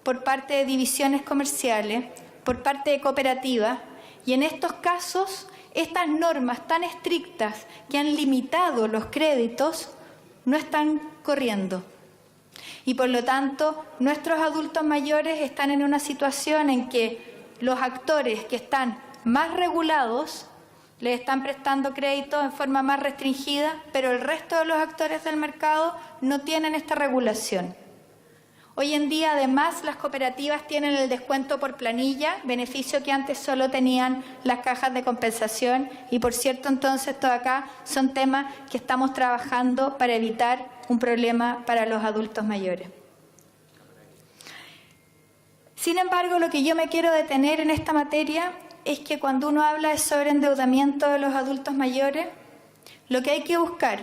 por parte de divisiones comerciales, por parte de cooperativas, y en estos casos estas normas tan estrictas que han limitado los créditos no están corriendo. Y por lo tanto, nuestros adultos mayores están en una situación en que los actores que están más regulados les están prestando crédito en forma más restringida, pero el resto de los actores del mercado no tienen esta regulación. Hoy en día, además, las cooperativas tienen el descuento por planilla, beneficio que antes solo tenían las cajas de compensación, y por cierto, entonces, todo acá son temas que estamos trabajando para evitar un problema para los adultos mayores. Sin embargo, lo que yo me quiero detener en esta materia es que cuando uno habla de sobreendeudamiento de los adultos mayores, lo que hay que buscar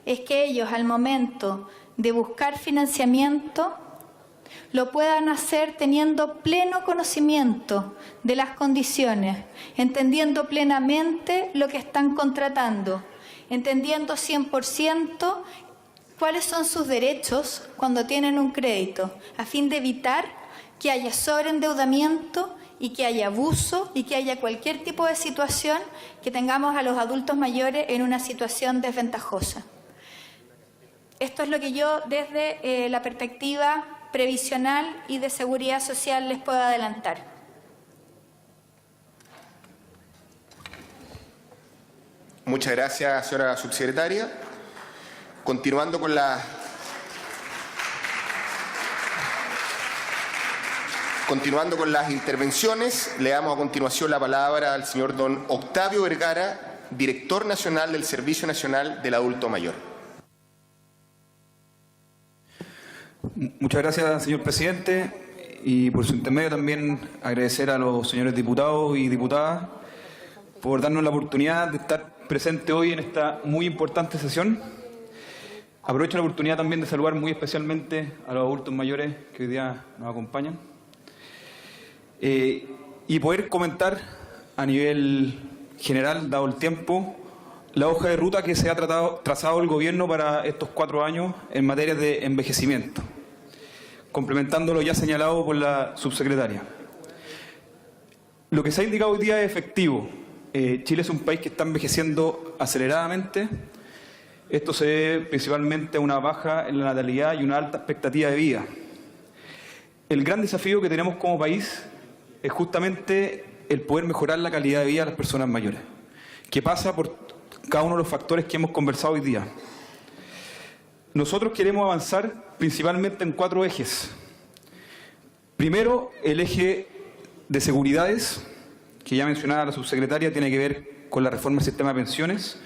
es que ellos, al momento de buscar financiamiento, lo puedan hacer teniendo pleno conocimiento de las condiciones, entendiendo plenamente lo que están contratando, entendiendo 100% cuáles son sus derechos cuando tienen un crédito, a fin de evitar que haya sobreendeudamiento y que haya abuso y que haya cualquier tipo de situación que tengamos a los adultos mayores en una situación desventajosa. Esto es lo que yo desde la perspectiva previsional y de seguridad social les puedo adelantar. Muchas gracias, señora subsecretaria. Continuando con las intervenciones, le damos a continuación la palabra al señor don Octavio Vergara, director nacional del Servicio Nacional del Adulto Mayor. Muchas gracias, señor presidente, y por su intermedio también agradecer a los señores diputados y diputadas por darnos la oportunidad de estar presente hoy en esta muy importante sesión. Aprovecho la oportunidad también de saludar muy especialmente a los adultos mayores que hoy día nos acompañan y poder comentar a nivel general, dado el tiempo, la hoja de ruta que se ha trazado el Gobierno para estos 4 años en materia de envejecimiento, complementando lo ya señalado por la subsecretaria. Lo que se ha indicado hoy día es efectivo. Chile es un país que está envejeciendo aceleradamente. Esto se debe principalmente a una baja en la natalidad y una alta expectativa de vida. El gran desafío que tenemos como país es justamente el poder mejorar la calidad de vida de las personas mayores, que pasa por cada uno de los factores que hemos conversado hoy día. Nosotros queremos avanzar principalmente en 4 ejes. Primero, el eje de seguridades, que ya mencionaba la subsecretaria, tiene que ver con la reforma del sistema de pensiones,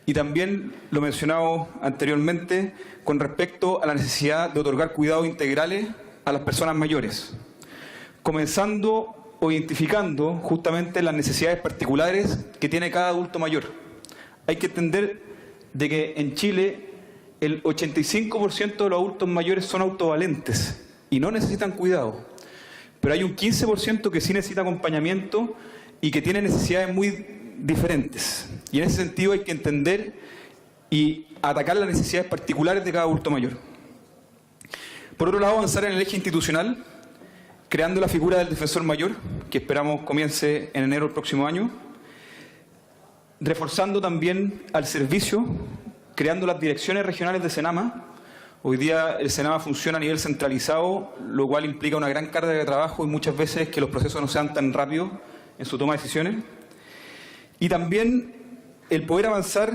y también lo mencionado anteriormente con respecto a la necesidad de otorgar cuidados integrales a las personas mayores, comenzando o identificando justamente las necesidades particulares que tiene cada adulto mayor. Hay que entender de que en Chile el 85% de los adultos mayores son autovalentes y no necesitan cuidado, pero hay un 15% que sí necesita acompañamiento y que tiene necesidades muy diferentes. Y en ese sentido hay que entender y atacar las necesidades particulares de cada adulto mayor. Por otro lado, avanzar en el eje institucional, creando la figura del defensor mayor, que esperamos comience en enero del próximo año, reforzando también al servicio, creando las direcciones regionales de Senama. Hoy día el Senama funciona a nivel centralizado, lo cual implica una gran carga de trabajo y muchas veces que los procesos no sean tan rápidos en su toma de decisiones. Y también el poder avanzar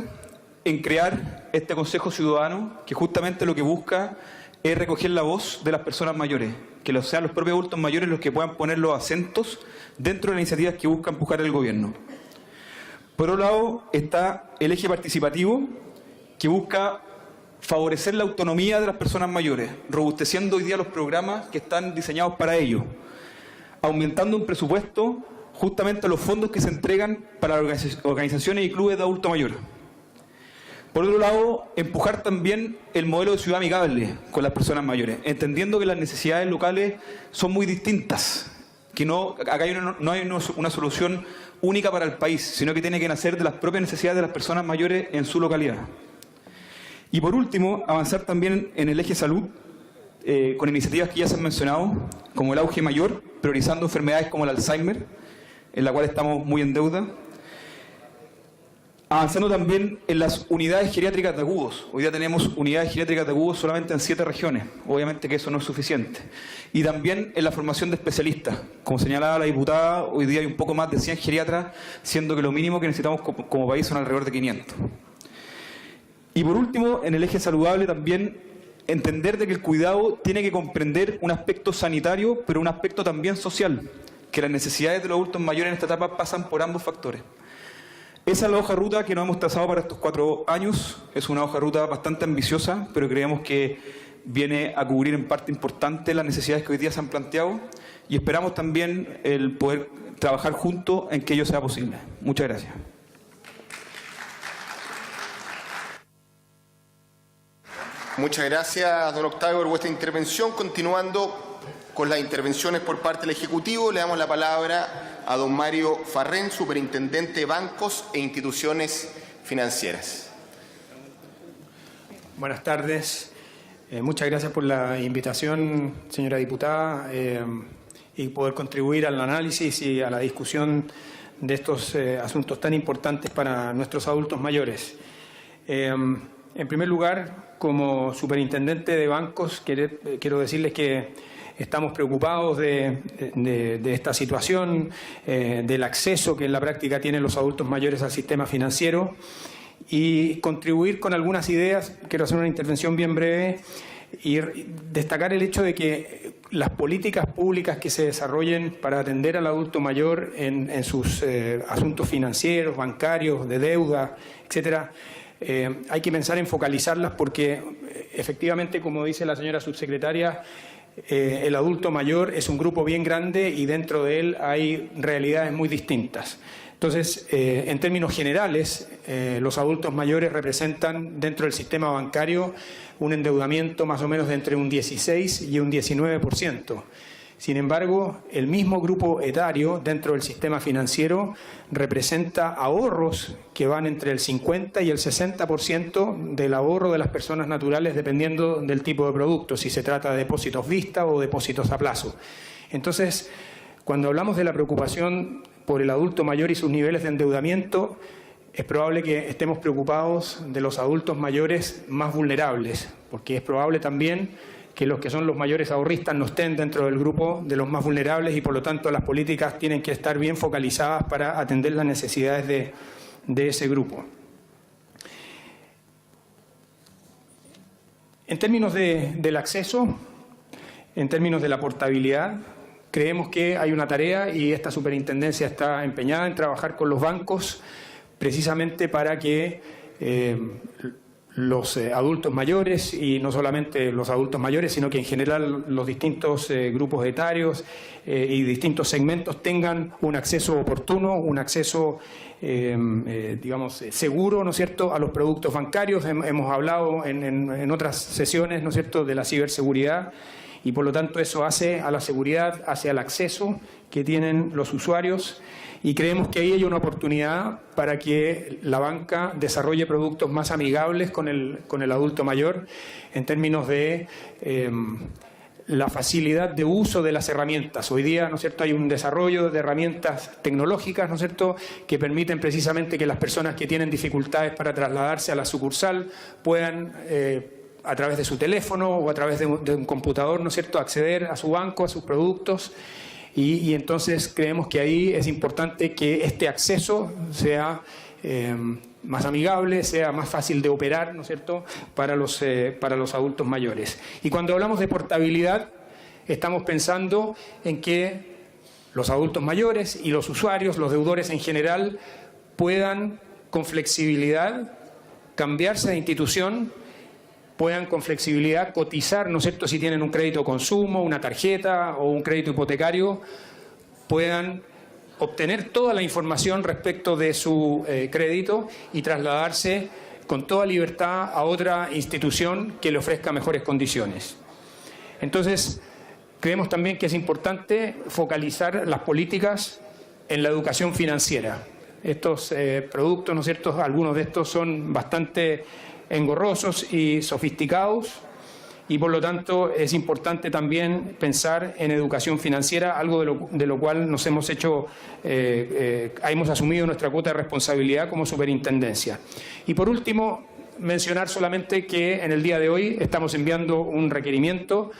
en crear este Consejo Ciudadano, que justamente lo que busca es recoger la voz de las personas mayores, que sean los propios adultos mayores los que puedan poner los acentos dentro de las iniciativas que busca empujar el gobierno. Por otro lado está el eje participativo, que busca favorecer la autonomía de las personas mayores, robusteciendo hoy día los programas que están diseñados para ello, aumentando un presupuesto justamente los fondos que se entregan para organizaciones y clubes de adulto mayor. Por otro lado, empujar también el modelo de ciudad amigable con las personas mayores, entendiendo que las necesidades locales son muy distintas, que acá no hay una solución única para el país, sino que tiene que nacer de las propias necesidades de las personas mayores en su localidad. Y por último, avanzar también en el eje salud, con iniciativas que ya se han mencionado, como el auge mayor, priorizando enfermedades como el Alzheimer, en la cual estamos muy en deuda. Avanzando también en las unidades geriátricas de agudos. Hoy día tenemos unidades geriátricas de agudos solamente en 7 regiones. Obviamente que eso no es suficiente. Y también en la formación de especialistas. Como señalaba la diputada, hoy día hay un poco más de 100 geriatras, siendo que lo mínimo que necesitamos como país son alrededor de 500. Y por último, en el eje saludable también entender de que el cuidado tiene que comprender un aspecto sanitario, pero un aspecto también social, que las necesidades de los adultos mayores en esta etapa pasan por ambos factores. Esa es la hoja de ruta que nos hemos trazado para estos 4 años. Es una hoja de ruta bastante ambiciosa, pero creemos que viene a cubrir en parte importante las necesidades que hoy día se han planteado y esperamos también el poder trabajar juntos en que ello sea posible. Muchas gracias. Muchas gracias, don Octavio, por vuestra intervención. Continuando con las intervenciones por parte del Ejecutivo, le damos la palabra a don Mario Farrén, superintendente de bancos e instituciones financieras. Buenas tardes. Muchas gracias por la invitación, señora diputada, y poder contribuir al análisis y a la discusión de estos asuntos tan importantes para nuestros adultos mayores. En primer lugar, como superintendente de bancos, quiero decirles que estamos preocupados de esta situación, del acceso que en la práctica tienen los adultos mayores al sistema financiero y contribuir con algunas ideas. Quiero hacer una intervención bien breve y destacar el hecho de que las políticas públicas que se desarrollen para atender al adulto mayor en sus asuntos financieros, bancarios, de deuda, etcétera, hay que pensar en focalizarlas porque efectivamente, como dice la señora subsecretaria, el adulto mayor es un grupo bien grande y dentro de él hay realidades muy distintas. Entonces, en términos generales, los adultos mayores representan dentro del sistema bancario un endeudamiento más o menos de entre un 16 y un 19%. Sin embargo, el mismo grupo etario dentro del sistema financiero representa ahorros que van entre el 50 y el 60% del ahorro de las personas naturales dependiendo del tipo de producto, si se trata de depósitos vista o depósitos a plazo. Entonces, cuando hablamos de la preocupación por el adulto mayor y sus niveles de endeudamiento, es probable que estemos preocupados de los adultos mayores más vulnerables, porque es probable también que los que son los mayores ahorristas no estén dentro del grupo de los más vulnerables y por lo tanto las políticas tienen que estar bien focalizadas para atender las necesidades de ese grupo. En términos del acceso, en términos de la portabilidad, creemos que hay una tarea y esta superintendencia está empeñada en trabajar con los bancos precisamente para que los adultos mayores, y no solamente los adultos mayores, sino que en general los distintos grupos etarios y distintos segmentos tengan un acceso oportuno, un acceso, digamos, seguro, ¿no es cierto?, a los productos bancarios. Hemos hablado en otras sesiones, ¿no es cierto?, de la ciberseguridad y por lo tanto eso hace a la seguridad, hace al acceso que tienen los usuarios. Y creemos que ahí hay una oportunidad para que la banca desarrolle productos más amigables con el adulto mayor en términos de la facilidad de uso de las herramientas. Hoy día, ¿no es cierto?, hay un desarrollo de herramientas tecnológicas, ¿no es cierto?, que permiten precisamente que las personas que tienen dificultades para trasladarse a la sucursal puedan a través de su teléfono o a través de un computador, ¿no es cierto?, acceder a su banco, a sus productos. Y entonces creemos que ahí es importante que este acceso sea más amigable, sea más fácil de operar, ¿no es cierto?, para los adultos mayores. Y cuando hablamos de portabilidad, estamos pensando en que los adultos mayores y los usuarios, los deudores en general, puedan con flexibilidad cambiarse de institución, puedan con flexibilidad cotizar, ¿no es cierto?, si tienen un crédito consumo, una tarjeta o un crédito hipotecario, puedan obtener toda la información respecto de su crédito y trasladarse con toda libertad a otra institución que le ofrezca mejores condiciones. Entonces, creemos también que es importante focalizar las políticas en la educación financiera. Estos productos, ¿no es cierto?, algunos de estos son bastante engorrosos y sofisticados, y por lo tanto es importante también pensar en educación financiera, algo de lo cual nos hemos hemos asumido nuestra cuota de responsabilidad como superintendencia. Y por último, mencionar solamente que en el día de hoy estamos enviando un requerimiento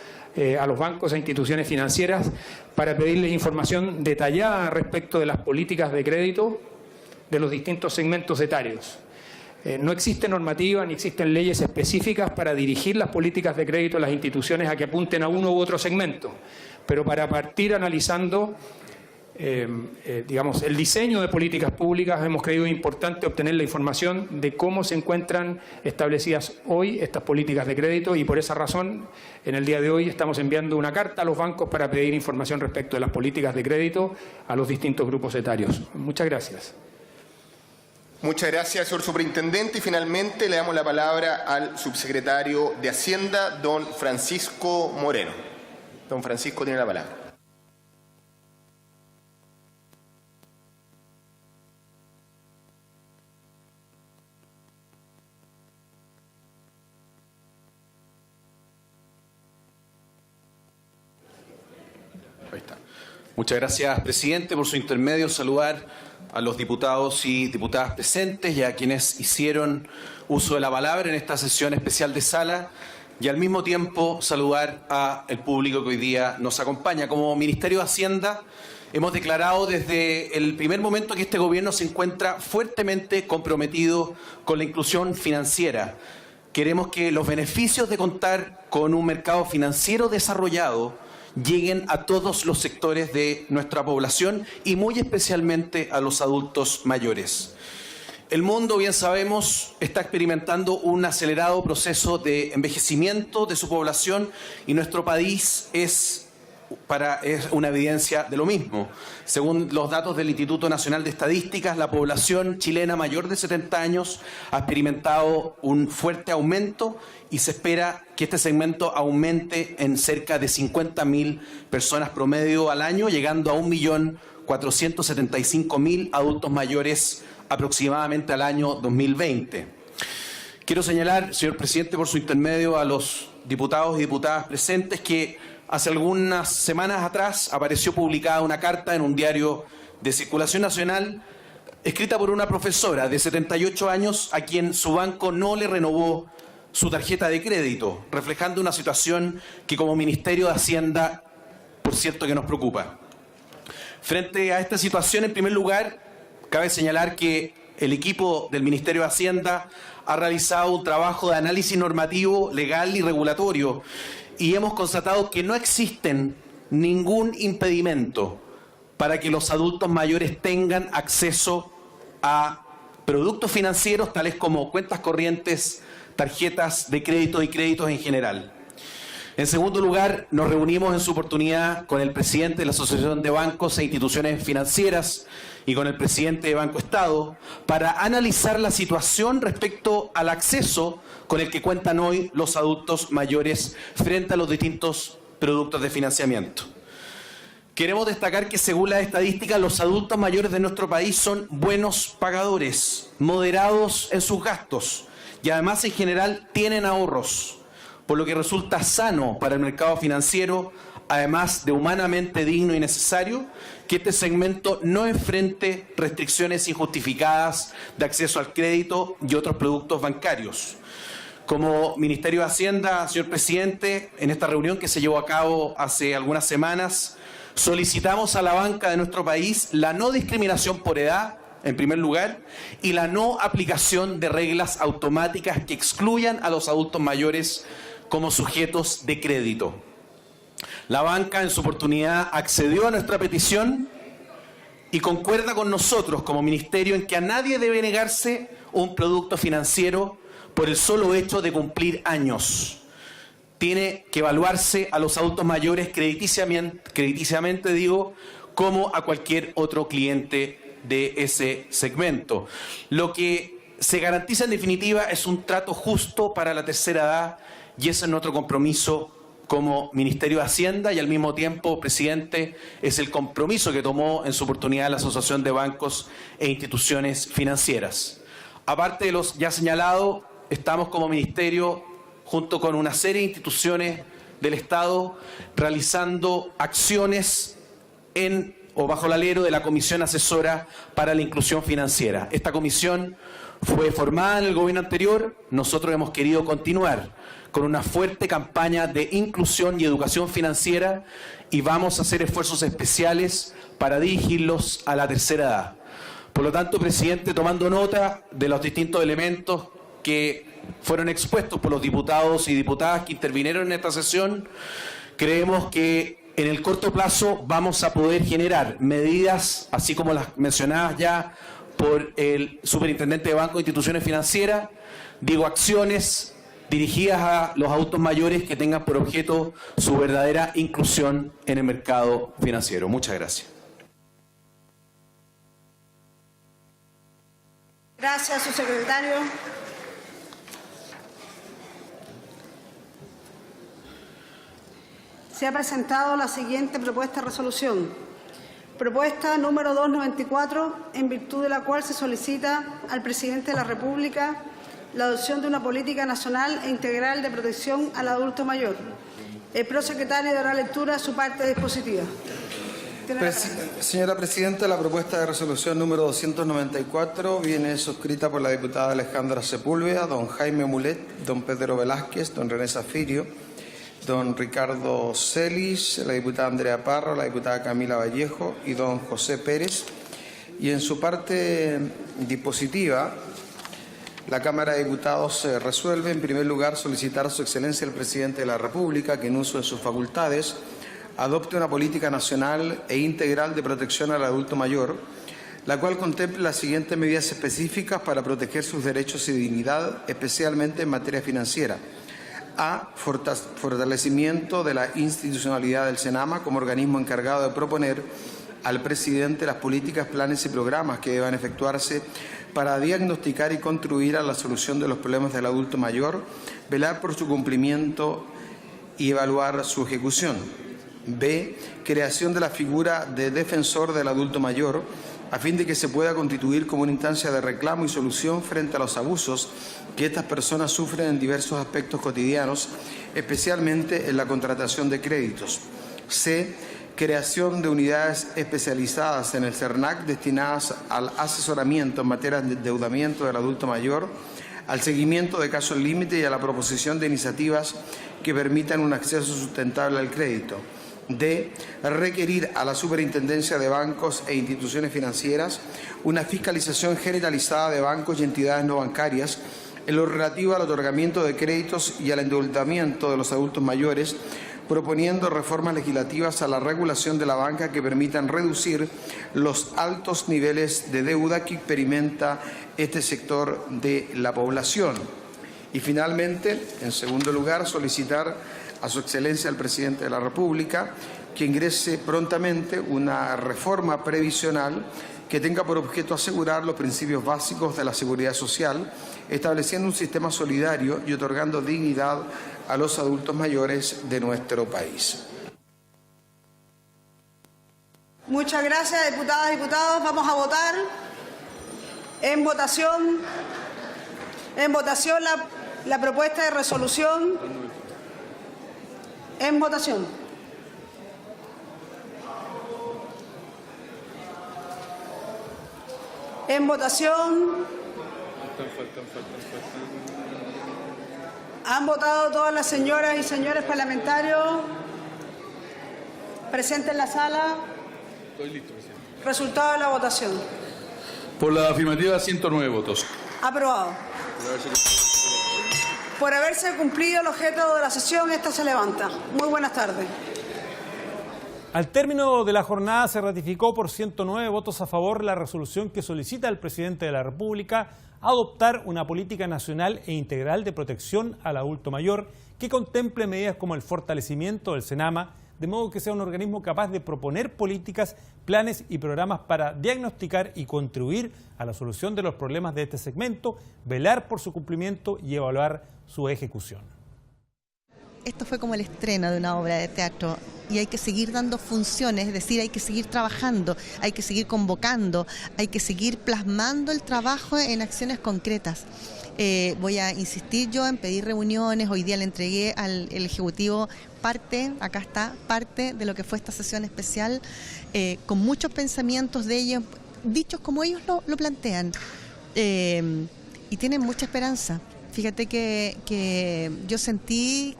a los bancos e instituciones financieras para pedirles información detallada respecto de las políticas de crédito de los distintos segmentos etarios. No existe normativa ni existen leyes específicas para dirigir las políticas de crédito de las instituciones a que apunten a uno u otro segmento, pero para partir analizando digamos, el diseño de políticas públicas, hemos creído importante obtener la información de cómo se encuentran establecidas hoy estas políticas de crédito, y por esa razón en el día de hoy estamos enviando una carta a los bancos para pedir información respecto de las políticas de crédito a los distintos grupos etarios. Muchas gracias. Muchas gracias, señor superintendente. Y finalmente le damos la palabra al subsecretario de Hacienda, don Francisco Moreno. Don Francisco tiene la palabra. Ahí está. Muchas gracias, presidente. Por su intermedio, saludar a los diputados y diputadas presentes y a quienes hicieron uso de la palabra en esta sesión especial de sala, y al mismo tiempo saludar al público que hoy día nos acompaña. Como Ministerio de Hacienda hemos declarado desde el primer momento que este gobierno se encuentra fuertemente comprometido con la inclusión financiera. Queremos que los beneficios de contar con un mercado financiero desarrollado lleguen a todos los sectores de nuestra población y muy especialmente a los adultos mayores. El mundo, bien sabemos, está experimentando un acelerado proceso de envejecimiento de su población y nuestro país es una evidencia de lo mismo. Según los datos del Instituto Nacional de Estadísticas, la población chilena mayor de 70 años ha experimentado un fuerte aumento y se espera que este segmento aumente en cerca de 50.000 personas promedio al año, llegando a 1.475.000 adultos mayores aproximadamente al año 2020. Quiero señalar, señor presidente, por su intermedio a los diputados y diputadas presentes que hace algunas semanas atrás apareció publicada una carta en un diario de circulación nacional escrita por una profesora de 78 años a quien su banco no le renovó su tarjeta de crédito, reflejando una situación que como Ministerio de Hacienda, por cierto, que nos preocupa. Frente a esta situación, en primer lugar, cabe señalar que el equipo del Ministerio de Hacienda ha realizado un trabajo de análisis normativo, legal y regulatorio, y hemos constatado que no existen ningún impedimento para que los adultos mayores tengan acceso a productos financieros tales como cuentas corrientes, tarjetas de crédito y créditos en general. En segundo lugar, nos reunimos en su oportunidad con el presidente de la Asociación de Bancos e Instituciones Financieras y con el presidente de Banco Estado para analizar la situación respecto al acceso con el que cuentan hoy los adultos mayores frente a los distintos productos de financiamiento. Queremos destacar que según las estadísticas, los adultos mayores de nuestro país son buenos pagadores, moderados en sus gastos y además en general tienen ahorros, por lo que resulta sano para el mercado financiero, además de humanamente digno y necesario, que este segmento no enfrente restricciones injustificadas de acceso al crédito y otros productos bancarios. Como Ministerio de Hacienda, señor presidente, en esta reunión que se llevó a cabo hace algunas semanas, solicitamos a la banca de nuestro país la no discriminación por edad en primer lugar, y la no aplicación de reglas automáticas que excluyan a los adultos mayores como sujetos de crédito. La banca en su oportunidad accedió a nuestra petición y concuerda con nosotros como ministerio en que a nadie debe negarse un producto financiero por el solo hecho de cumplir años. Tiene que evaluarse a los adultos mayores crediticiamente digo, como a cualquier otro cliente de ese segmento. Lo que se garantiza en definitiva es un trato justo para la tercera edad y ese es nuestro compromiso como Ministerio de Hacienda y al mismo tiempo, presidente, es el compromiso que tomó en su oportunidad la Asociación de Bancos e Instituciones Financieras. Aparte de los ya señalados, estamos como Ministerio, junto con una serie de instituciones del Estado, realizando acciones en o bajo el alero de la Comisión Asesora para la Inclusión Financiera. Esta comisión fue formada en el gobierno anterior, nosotros hemos querido continuar con una fuerte campaña de inclusión y educación financiera y vamos a hacer esfuerzos especiales para dirigirlos a la tercera edad. Por lo tanto, presidente, tomando nota de los distintos elementos que fueron expuestos por los diputados y diputadas que intervinieron en esta sesión, creemos que en el corto plazo vamos a poder generar medidas, así como las mencionadas ya por el superintendente de Banco e Instituciones Financieras, digo acciones dirigidas a los adultos mayores que tengan por objeto su verdadera inclusión en el mercado financiero. Muchas gracias. Gracias, subsecretario. Se ha presentado la siguiente propuesta de resolución. Propuesta número 294, en virtud de la cual se solicita al presidente de la República la adopción de una política nacional e integral de protección al adulto mayor. El prosecretario dará lectura a su parte dispositiva. Señora Presidenta, la propuesta de resolución número 294 viene suscrita por la diputada Alejandra Sepúlveda, don Jaime Mulet, don Pedro Velázquez, don René Zafirio, don Ricardo Celis, la diputada Andrea Parra, la diputada Camila Vallejo y don José Pérez. Y en su parte dispositiva, la Cámara de Diputados resuelve, en primer lugar, solicitar a su excelencia el presidente de la República que, en uso de sus facultades, adopte una política nacional e integral de protección al adulto mayor, la cual contemple las siguientes medidas específicas para proteger sus derechos y dignidad, especialmente en materia financiera. A. Fortalecimiento de la institucionalidad del SENAMA como organismo encargado de proponer al presidente las políticas, planes y programas que deban efectuarse para diagnosticar y contribuir a la solución de los problemas del adulto mayor, velar por su cumplimiento y evaluar su ejecución. B. Creación de la figura de defensor del adulto mayor, a fin de que se pueda constituir como una instancia de reclamo y solución frente a los abusos que estas personas sufren en diversos aspectos cotidianos, especialmente en la contratación de créditos. C. Creación de unidades especializadas en el CERNAC destinadas al asesoramiento en materia de endeudamiento del adulto mayor, al seguimiento de casos límite y a la proposición de iniciativas que permitan un acceso sustentable al crédito. D. Requerir a la Superintendencia de Bancos e Instituciones Financieras una fiscalización generalizada de bancos y entidades no bancarias en lo relativo al otorgamiento de créditos y al endeudamiento de los adultos mayores, proponiendo reformas legislativas a la regulación de la banca que permitan reducir los altos niveles de deuda que experimenta este sector de la población. Y finalmente, en segundo lugar, solicitar a su excelencia el presidente de la República que ingrese prontamente una reforma previsional que tenga por objeto asegurar los principios básicos de la seguridad social, estableciendo un sistema solidario y otorgando dignidad a los adultos mayores de nuestro país. Muchas gracias, diputadas y diputados. Vamos a votar. En votación la propuesta de resolución. En votación. En votación. ¿Han votado todas las señoras y señores parlamentarios presentes en la sala? Estoy listo, presidente. Resultado de la votación. Por la afirmativa, 109 votos. Aprobado. Por haberse cumplido el objeto de la sesión, esta se levanta. Muy buenas tardes. Al término de la jornada se ratificó por 109 votos a favor la resolución que solicita al presidente de la República adoptar una política nacional e integral de protección al adulto mayor que contemple medidas como el fortalecimiento del SENAMA, de modo que sea un organismo capaz de proponer políticas, planes y programas para diagnosticar y contribuir a la solución de los problemas de este segmento, velar por su cumplimiento y evaluar su ejecución. Esto fue como el estreno de una obra de teatro y hay que seguir dando funciones, es decir, hay que seguir trabajando, hay que seguir convocando, hay que seguir plasmando el trabajo en acciones concretas. Voy a insistir yo en pedir reuniones. Hoy día le entregué al Ejecutivo parte, acá está, parte de lo que fue esta sesión especial, con muchos pensamientos de ellos, dichos como ellos lo plantean, y tienen mucha esperanza. Fíjate que yo sentí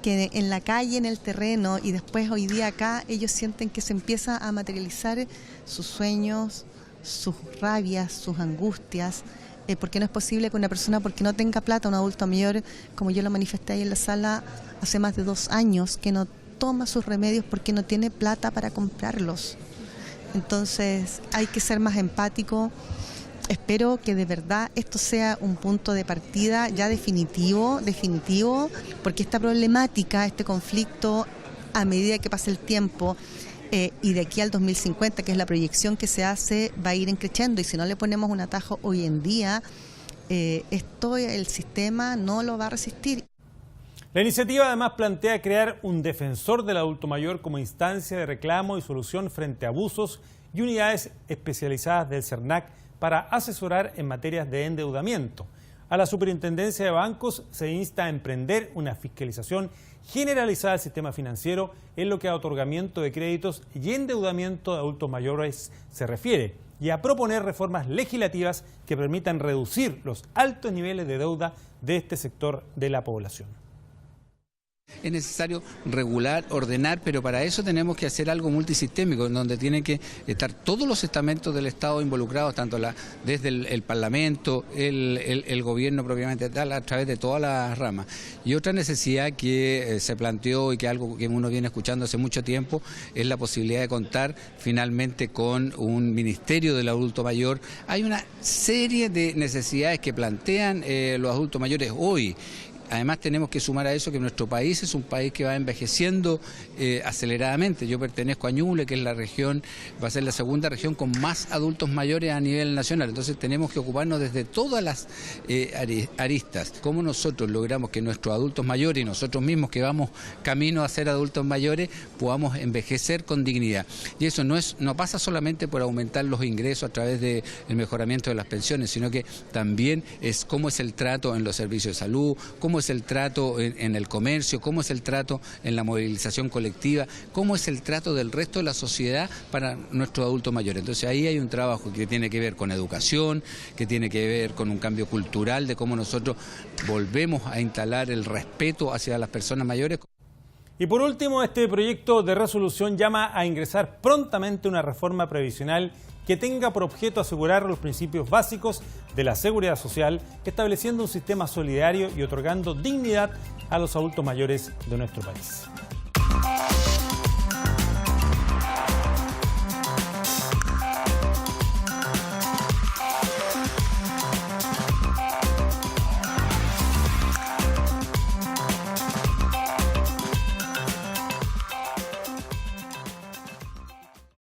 que en la calle, en el terreno, y después hoy día acá, ellos sienten que se empieza a materializar sus sueños, sus rabias, sus angustias, porque no es posible que una persona, porque no tenga plata, un adulto mayor, como yo lo manifesté ahí en la sala hace más de 2 años, que no toma sus remedios porque no tiene plata para comprarlos. Entonces hay que ser más empático. Espero que de verdad esto sea un punto de partida ya definitivo, porque esta problemática, este conflicto, a medida que pase el tiempo, y de aquí al 2050, que es la proyección que se hace, va a ir creciendo, y si no le ponemos un atajo hoy en día, el sistema no lo va a resistir. La iniciativa además plantea crear un defensor del adulto mayor como instancia de reclamo y solución frente a abusos y unidades especializadas del CERNAC para asesorar en materias de endeudamiento. A la Superintendencia de Bancos se insta a emprender una fiscalización generalizada del sistema financiero en lo que a otorgamiento de créditos y endeudamiento de adultos mayores se refiere, y a proponer reformas legislativas que permitan reducir los altos niveles de deuda de este sector de la población. Es necesario regular, ordenar, pero para eso tenemos que hacer algo multisistémico, en donde tienen que estar todos los estamentos del Estado involucrados, tanto desde el Parlamento, el gobierno propiamente tal, a través de todas las ramas. Y otra necesidad que se planteó y que algo que uno viene escuchando hace mucho tiempo es la posibilidad de contar finalmente con un ministerio del adulto mayor. Hay una serie de necesidades que plantean los adultos mayores hoy. Además tenemos que sumar a eso que nuestro país es un país que va envejeciendo aceleradamente. Yo pertenezco a Ñuble, que es la región, va a ser la segunda región con más adultos mayores a nivel nacional. Entonces tenemos que ocuparnos desde todas las aristas. Cómo nosotros logramos que nuestros adultos mayores y nosotros mismos que vamos camino a ser adultos mayores podamos envejecer con dignidad. Y eso no pasa solamente por aumentar los ingresos a través del mejoramiento de las pensiones, sino que también es cómo es el trato en los servicios de salud, cómo es el trato en el comercio, cómo es el trato en la movilización colectiva, cómo es el trato del resto de la sociedad para nuestros adultos mayores. Entonces ahí hay un trabajo que tiene que ver con educación, que tiene que ver con un cambio cultural de cómo nosotros volvemos a instalar el respeto hacia las personas mayores. Y por último, este proyecto de resolución llama a ingresar prontamente una reforma previsional que tenga por objeto asegurar los principios básicos de la seguridad social, estableciendo un sistema solidario y otorgando dignidad a los adultos mayores de nuestro país.